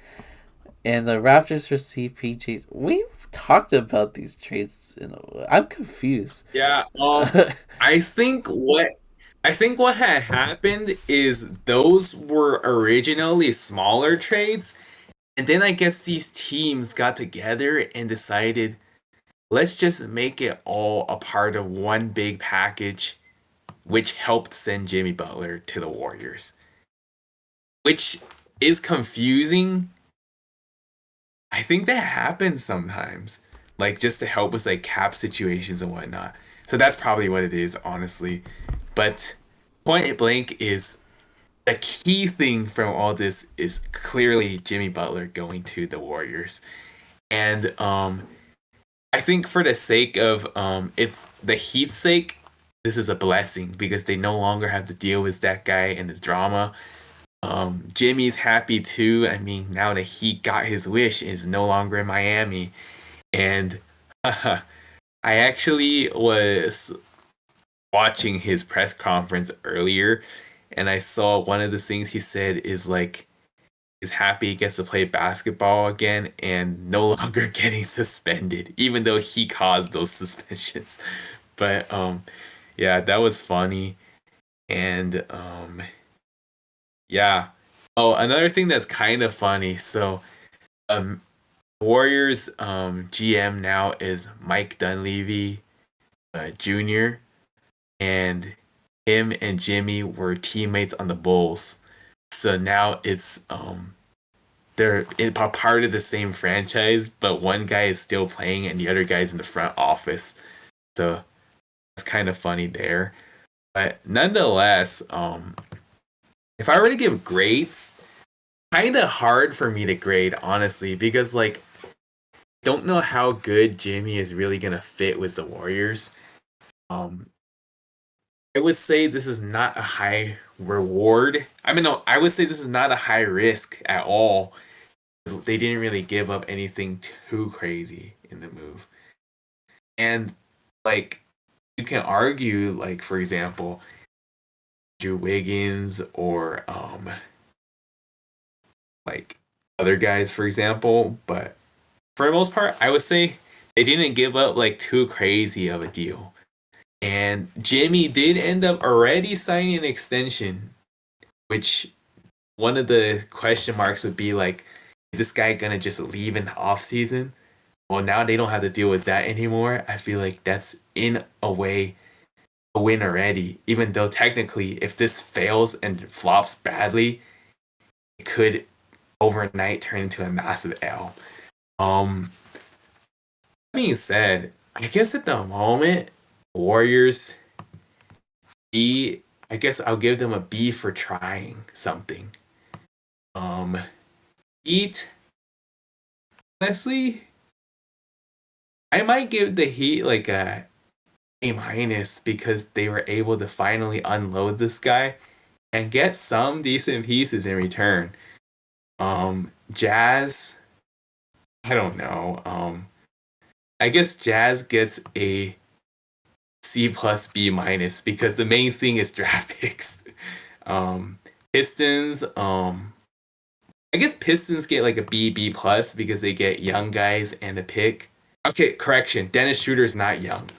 And the Raptors receive PJ. We've talked about these trades. I'm confused. Yeah, I think what I think what had happened is those were originally smaller trades, and then I guess these teams got together and decided, let's just make it all a part of one big package, which helped send Jimmy Butler to the Warriors. Which is confusing. I think that happens sometimes, like just to help with like cap situations and whatnot. So that's probably what it is, honestly. But point blank is the key thing from all this is clearly Jimmy Butler going to the Warriors. And I think for the sake of it's the Heat's sake, this is a blessing because they no longer have to deal with that guy and his drama. Jimmy's happy too. I mean, now that he got his wish, is no longer in Miami, and I actually was watching his press conference earlier, and I saw one of the things he said is like he's happy he gets to play basketball again and no longer getting suspended, even though he caused those suspensions. But yeah, that was funny, and yeah. Oh, another thing that's kind of funny. So, um, Warriors GM now is Mike Dunleavy Jr. and him and Jimmy were teammates on the Bulls. So now it's they're a part of the same franchise, but one guy is still playing and the other guy's in the front office. So it's kind of funny there. But nonetheless, if I were to give grades, kind of hard for me to grade honestly because like don't know how good Jimmy is really gonna fit with the Warriors. Um, I would say this is not a high reward. I mean, no, I would say this is not a high risk at all. They didn't really give up anything too crazy in the move, and like you can argue, like for example, Drew Wiggins or like other guys, for example, but for the most part, I would say they didn't give up like too crazy of a deal. And Jimmy did end up already signing an extension, which one of the question marks would be like, is this guy gonna just leave in the off season? Well, now they don't have to deal with that anymore. I feel like that's in a way a win already. Even though technically, if this fails and flops badly, it could overnight turn into a massive L. That being said, I guess at the moment, Warriors B, I guess I'll give them a B for trying something. Um, Heat, honestly, I might give the Heat like A minus because they were able to finally unload this guy and get some decent pieces in return. Jazz, I don't know. I guess Jazz gets a C plus B minus because the main thing is draft picks. Um, Pistons, I guess Pistons get like a B plus because they get young guys and a pick. Okay, correction. Dennis Schroeder's not young.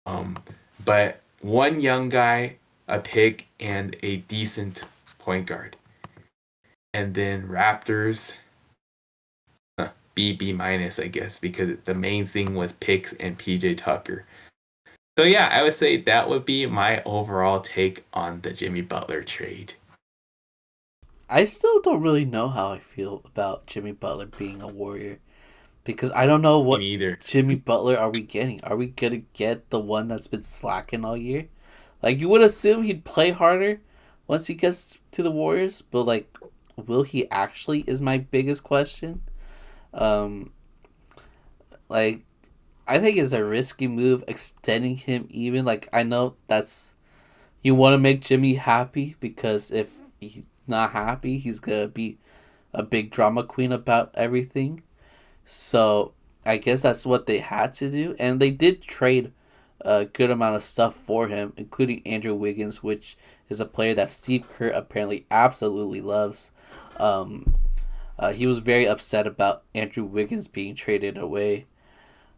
Um, but one young guy, a pick, and a decent point guard. And then Raptors, B minus, I guess, because the main thing was picks and PJ Tucker. So yeah, I would say that would be my overall take on the Jimmy Butler trade. I still don't really know how I feel about Jimmy Butler being a Warrior because I don't know Me what neither. Jimmy Butler are we getting. Are we gonna get the one that's been slacking all year? Like you would assume he'd play harder once he gets to the Warriors, but like, will he actually? Is my biggest question. Um, like I think it's a risky move extending him even. Like I know that's you want to make Jimmy happy because if he's not happy, he's gonna be a big drama queen about everything. So I guess that's what they had to do, and they did trade a good amount of stuff for him, including Andrew Wiggins, which is a player that Steve Kerr apparently absolutely loves. Um, he was very upset about Andrew Wiggins being traded away.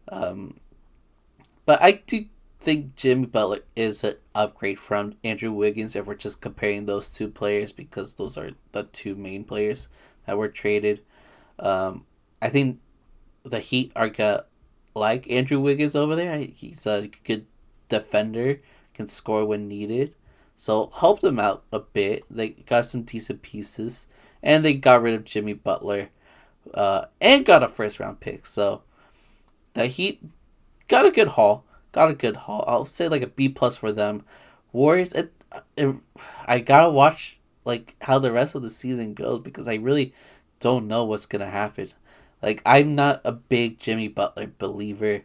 Um, but I do think Jimmy Butler is an upgrade from Andrew Wiggins if we're just comparing those two players because those are the two main players that were traded. I think the Heat are gonna like Andrew Wiggins over there. He's a good defender, can score when needed. So help them out a bit. They got some decent pieces, and they got rid of Jimmy Butler, and got a first round pick. So the Heat got a good haul. Got a good haul. I'll say like a B plus for them. Warriors, I gotta watch like how the rest of the season goes because I really don't know what's gonna happen. Like I'm not a big Jimmy Butler believer.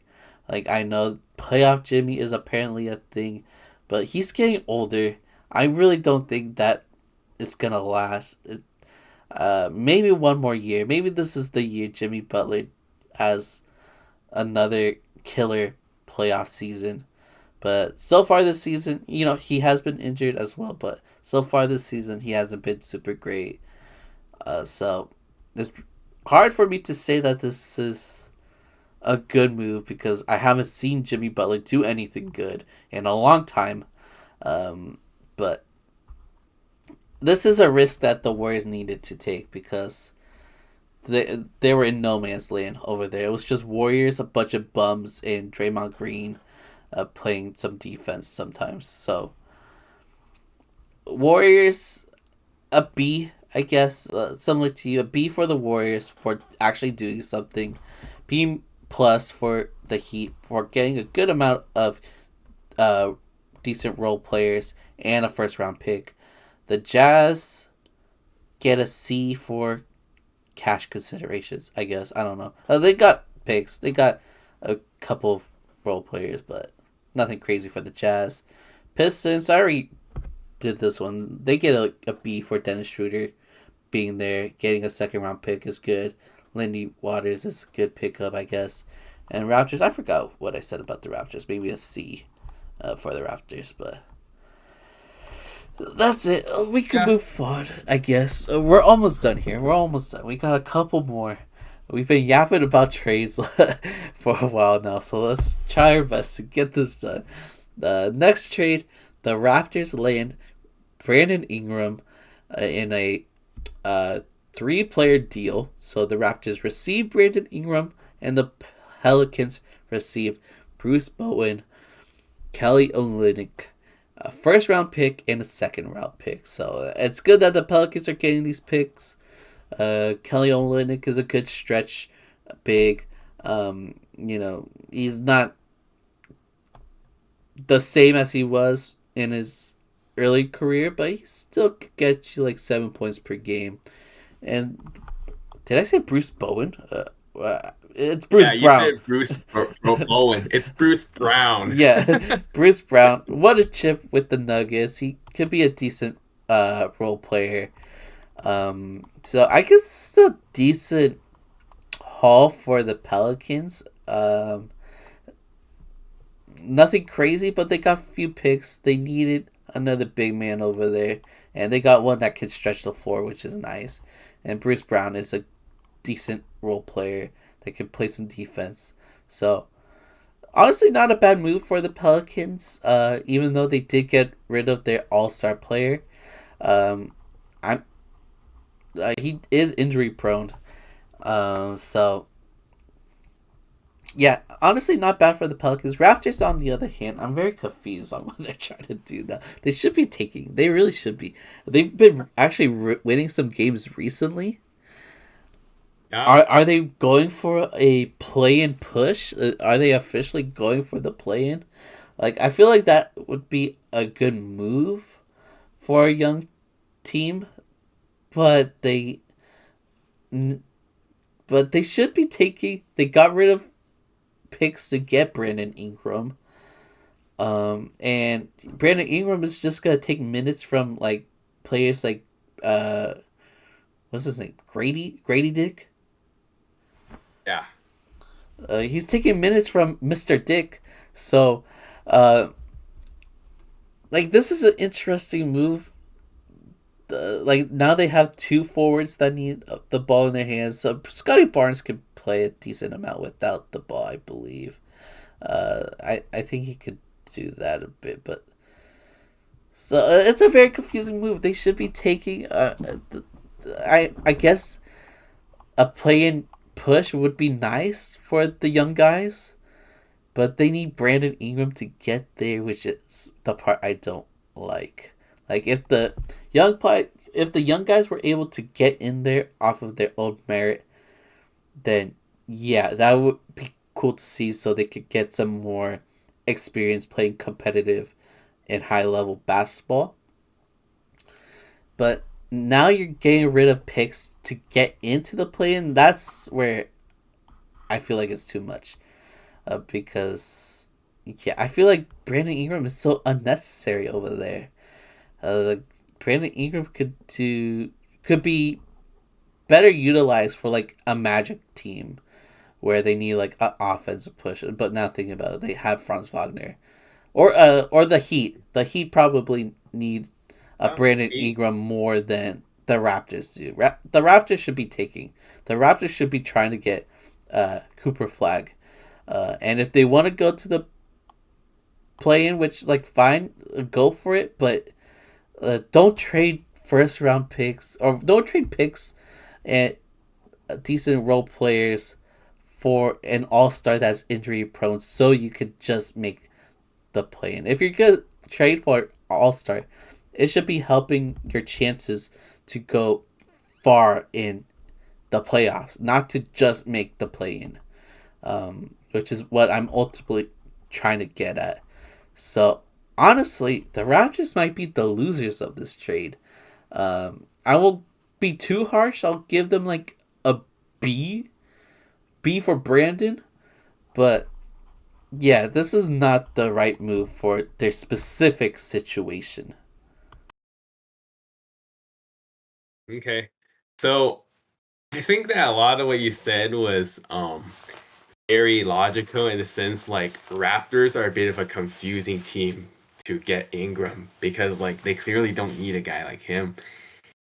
Like I know playoff Jimmy is apparently a thing, but he's getting older. I really don't think that it's gonna last. Maybe one more year. Maybe this is the year Jimmy Butler has another killer playoff season. But so far this season, he has been injured as well. But so far this season, he hasn't been super great. So it's hard for me to say that this is a good move because I haven't seen Jimmy Butler do anything good in a long time. But this is a risk that the Warriors needed to take because they were in no man's land over there. It was just Warriors, a bunch of bums, and Draymond Green playing some defense sometimes. So Warriors, a B, I guess, similar to you, a B for the Warriors for actually doing something. B plus for the Heat for getting a good amount of decent role players and a first round pick. The Jazz get a C for cash considerations, I guess. I don't know. They got picks. They got a couple of role players, but nothing crazy for the Jazz. Pistons, I already did this one. They get a B for Dennis Schroeder being there. Getting a second round pick is good. Lindy Waters is a good pickup, I guess. And Raptors, I forgot what I said about the Raptors. Maybe a C for the Raptors, but that's it. We can move on, I guess. We're almost done here. We're almost done. We got a couple more. We've been yapping about trades for a while now, so let's try our best to get this done. The next trade, the Raptors land Brandon Ingram in a 3-player deal. So the Raptors receive Brandon Ingram, and the Pelicans receive Bruce Bowen, Kelly Olynyk, a first round pick, and a second round pick. So it's good that the Pelicans are getting these picks. Kelly Olynyk is a good stretch big. He's not the same as he was in his early career, but he still could get you like 7 points per game. And did I say Bruce Bowen? It's Bruce Yeah, you Brown. said Bruce Bowen. It's Bruce Brown. Yeah, Bruce Brown. What a chip with the Nuggets. He could be a decent role player. So I guess it's a decent haul for the Pelicans. nothing crazy, but they got a few picks. They needed another big man over there, and they got one that can stretch the floor, which is nice. And Bruce Brown is a decent role player that can play some defense. So honestly, not a bad move for the Pelicans. Even though they did get rid of their All Star player, um, I'm he is injury prone. So yeah, honestly, not bad for the Pelicans. Raptors, on the other hand, I'm very confused on what they're trying to do now. They should be taking. They really should be. They've been actually winning some games recently. Yeah. Are they going for a play in push? Are they officially going for the play in? Like, I feel like that would be a good move for a young team, but but they should be taking. They got rid of picks to get Brandon Ingram. And Brandon Ingram is just gonna take minutes from like players like uh, what's his name? Grady Dick. Yeah. He's taking minutes from Mr. Dick. So, uh, like this is an interesting move. Like now they have two forwards that need the ball in their hands. So Scotty Barnes could play a decent amount without the ball, I believe. I think he could do that a bit, but so it's a very confusing move. They should be taking. I guess a play in push would be nice for the young guys, but they need Brandon Ingram to get there, which is the part I don't like. Like if the young guys were able to get in there off of their own merit, then yeah, that would be cool to see. So they could get some more experience playing competitive and high level basketball. But now you're getting rid of picks to get into the play in. That's where I feel like it's too much. Because yeah, I feel like Brandon Ingram is so unnecessary over there. Like Brandon Ingram could be better utilized for like a Magic team where they need like an offensive push. But now thinking about it, they have Franz Wagner or the Heat. The Heat probably need a Brandon Ingram more than the Raptors do. The Raptors should be taking. The Raptors should be trying to get Cooper Flag, and if they want to go to the play in, which like fine, go for it, but don't trade first round picks or don't trade picks and decent role players for an all star that's injury prone, so you could just make the play in. If you're gonna trade for all star, it should be helping your chances to go far in the playoffs, not to just make the play in, which is what I'm ultimately trying to get at. So honestly, the Raptors might be the losers of this trade. I won't be too harsh. I'll give them like a B, B for Brandon, but yeah, this is not the right move for their specific situation. Okay. So I think that a lot of what you said was very logical in the sense like Raptors are a bit of a confusing team to get Ingram because like they clearly don't need a guy like him.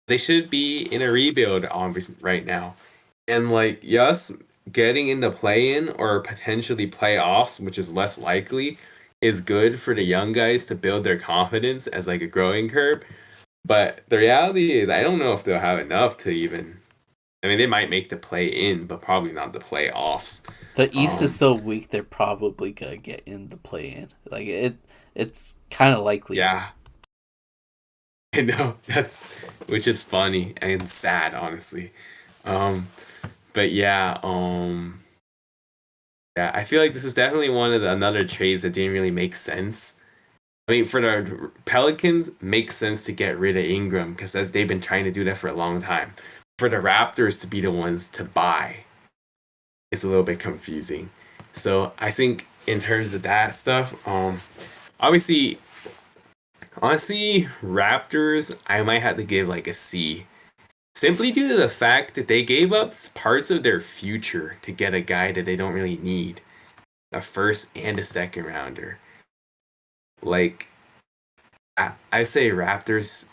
They should be in a rebuild right now. And like yes, getting in the play in or potentially playoffs, which is less likely, is good for the young guys to build their confidence as like a growing curve. But the reality is I don't know if they'll have enough to even I mean they might make the play in, but probably not the playoffs. The East is Um so weak; they're probably gonna get in the play in. Like it's kind of likely. yeah. I know that's which is funny and sad, honestly. Um, but yeah, I feel like this is definitely one of the another trades that didn't really make sense. I mean, for the Pelicans, makes sense to get rid of Ingram because they've been trying to do that for a long time. For the Raptors to be the ones to buy, it's a little bit confusing. So I think in terms of that stuff, obviously, honestly, Raptors, I might have to give like a C. Simply due to the fact that they gave up parts of their future to get a guy that they don't really need, a first and a second rounder. Like I say Raptors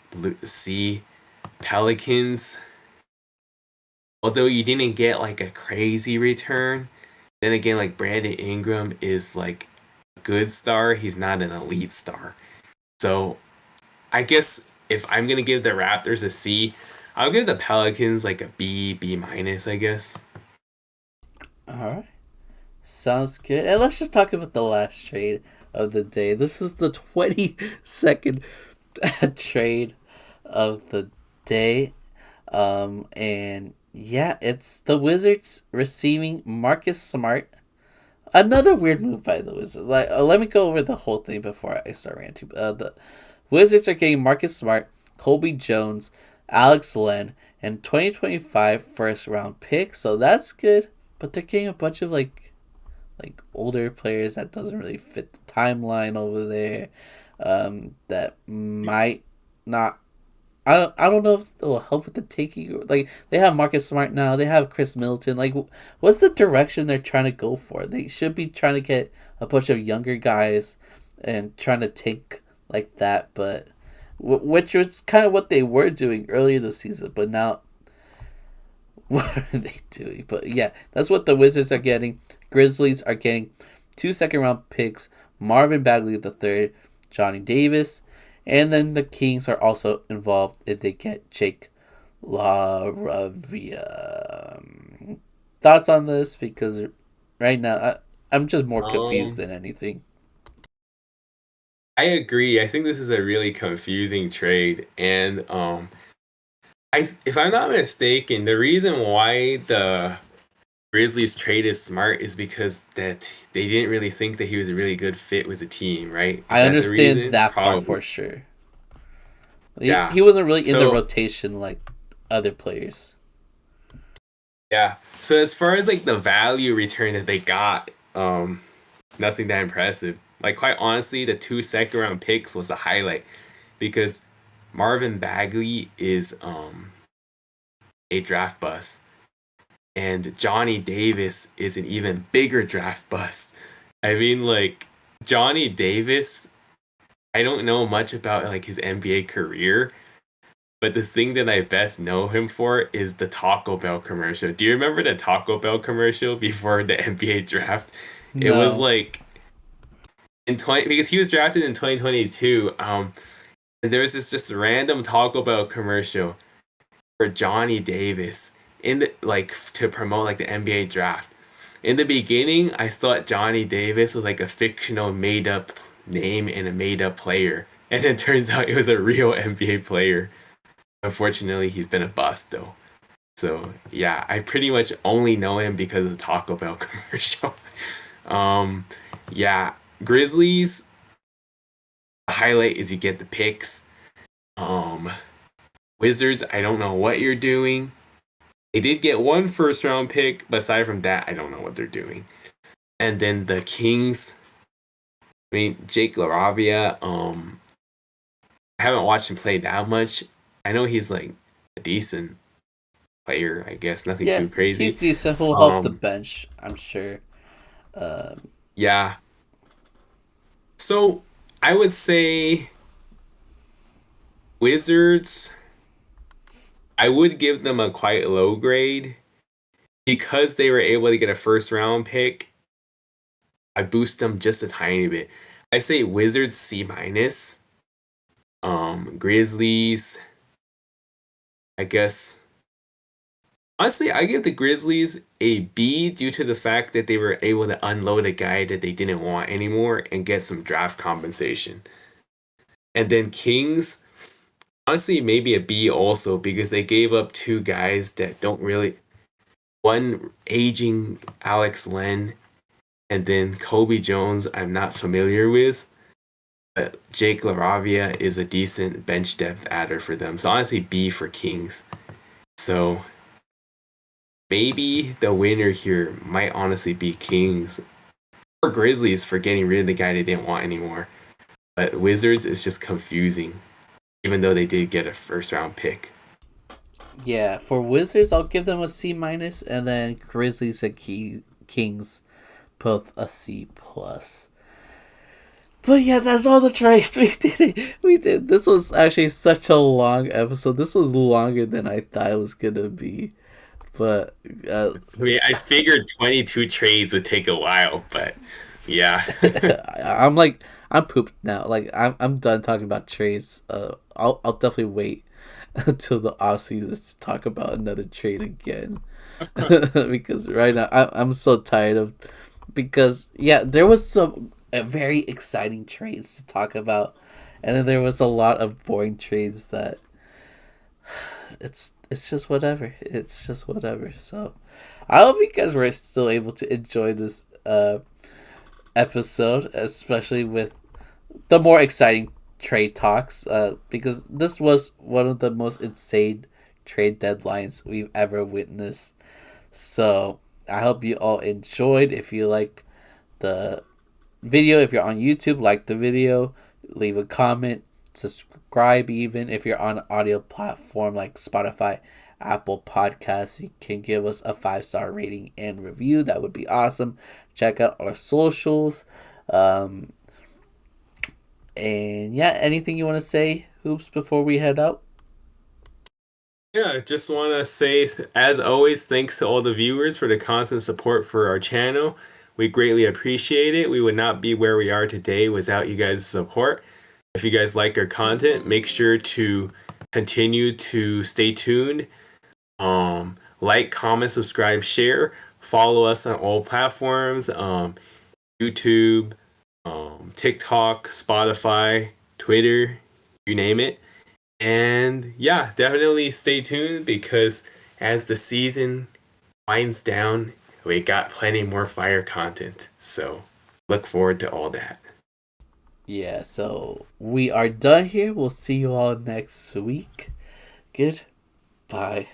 C, Pelicans. Although you didn't get like a crazy return, then again, like Brandon Ingram is like a good star. He's not an elite star. So I guess if I'm gonna give the Raptors a C, I'll give the Pelicans like a B, B minus, I guess. All right. Sounds good. And let's just talk about the last trade of the day. This is the 22nd trade of the day. And yeah, it's the Wizards receiving Marcus Smart. Another weird move by the Wizards. Like, let me go over the whole thing before I start ranting. The Wizards are getting Marcus Smart, Colby Jones, Alex Len, and 2025 first round pick. So that's good. But they're getting a bunch of like older players that doesn't really fit the timeline over there. That might not. I don't know if it will help with the taking. Like they have Marcus Smart now, they have Khris Middleton. Like, what's the direction they're trying to go for? They should be trying to get a bunch of younger guys and trying to take like that. But which was kind of what they were doing earlier this season. But now, what are they doing? But yeah, that's what the Wizards are getting. Grizzlies are getting 2 second-round picks: Marvin Bagley III, Johnny Davis, and then the Kings are also involved if they get Jake LaRavia. Thoughts on this? Because right now I'm just more confused Um, than anything. I agree. I think this is a really confusing trade, and if I'm not mistaken, the reason why the Grizzlies traded Smart is because that they didn't really think that he was a really good fit with the team, right? Is I that the understand reason? that part Probably. for sure. Yeah. He wasn't really in the So rotation like other players. yeah. So as far as like the value return that they got, nothing that impressive. Like quite honestly, the 2 second round picks was the highlight because Marvin Bagley is a draft bust. And Johnny Davis is an even bigger draft bust. I mean, like Johnny Davis, I don't know much about like his NBA career, but the thing that I best know him for is the Taco Bell commercial. Do you remember the Taco Bell commercial before the NBA draft? It was No. like in 20 because he was drafted in 2022. And there was this just random Taco Bell commercial for Johnny Davis in the like to promote like the NBA draft. In the beginning, I thought Johnny Davis was like a fictional made up name and a made up player. And it turns out it was a real NBA player. Unfortunately, he's been a bust though. So yeah, I pretty much only know him because of the Taco Bell commercial. um, yeah, Grizzlies. The highlight is you get the picks. Um, Wizards. I don't know what you're doing. They did get one first round pick, but aside from that, I don't know what they're doing. And then the Kings. I mean, Jake LaRavia. I haven't watched him play that much. I know he's like a decent player. I guess nothing Yeah, too he's crazy. decent. He'll help the Um, bench, I'm sure. Um, yeah. So I would say Wizards. I would give them a quite low grade because they were able to get a first round pick. I boost them just a tiny bit. I say Wizards C minus. Grizzlies. I guess honestly, I give the Grizzlies a B due to the fact that they were able to unload a guy that they didn't want anymore and get some draft compensation. And then Kings, honestly, maybe a B also because they gave up two guys that don't really. One aging Alex Len, and then Kobe Jones, I'm not familiar with. But Jake LaRavia is a decent bench depth adder for them. So honestly, B for Kings. So maybe the winner here might honestly be Kings or Grizzlies for getting rid of the guy they didn't want anymore. But Wizards is just confusing, even though they did get a first round pick. yeah, for Wizards, I'll give them a C minus, and then Grizzlies and Kings both a C plus. But yeah, that's all the trades we did. We did. This was actually such a long episode. This was longer than I thought it was gonna be. But uh, I mean, I figured 22 trades would take a while, but yeah. I'm like I'm pooped now. Like I'm done talking about trades. I'll definitely wait until the off season to talk about another trade again. Because right now I'm so tired of, because yeah, there was some very exciting trades to talk about, and then there was a lot of boring trades that it's just whatever. It's just whatever. So I hope you guys were still able to enjoy this episode, especially with the more exciting trade talks, because this was one of the most insane trade deadlines we've ever witnessed. So I hope you all enjoyed. If you like the video, if you're on YouTube, like the video, leave a comment, subscribe. Even if you're on an audio platform like Spotify, Apple Podcasts, you can give us a 5-star rating and review. That would be awesome. Check out our socials. Um, and yeah, anything you want to say, Hoops, before we head out? Yeah, just want to say, as always, thanks to all the viewers for the constant support for our channel. We greatly appreciate it. We would not be where we are today without you guys' support. If you guys like our content, make sure to continue to stay tuned. Like, comment, subscribe, share. Follow us on all platforms. YouTube, TikTok, Spotify, Twitter, you name it. And yeah, definitely stay tuned because as the season winds down, we got plenty more fire content. So look forward to all that. Yeah, so we are done here. We'll see you all next week. Goodbye.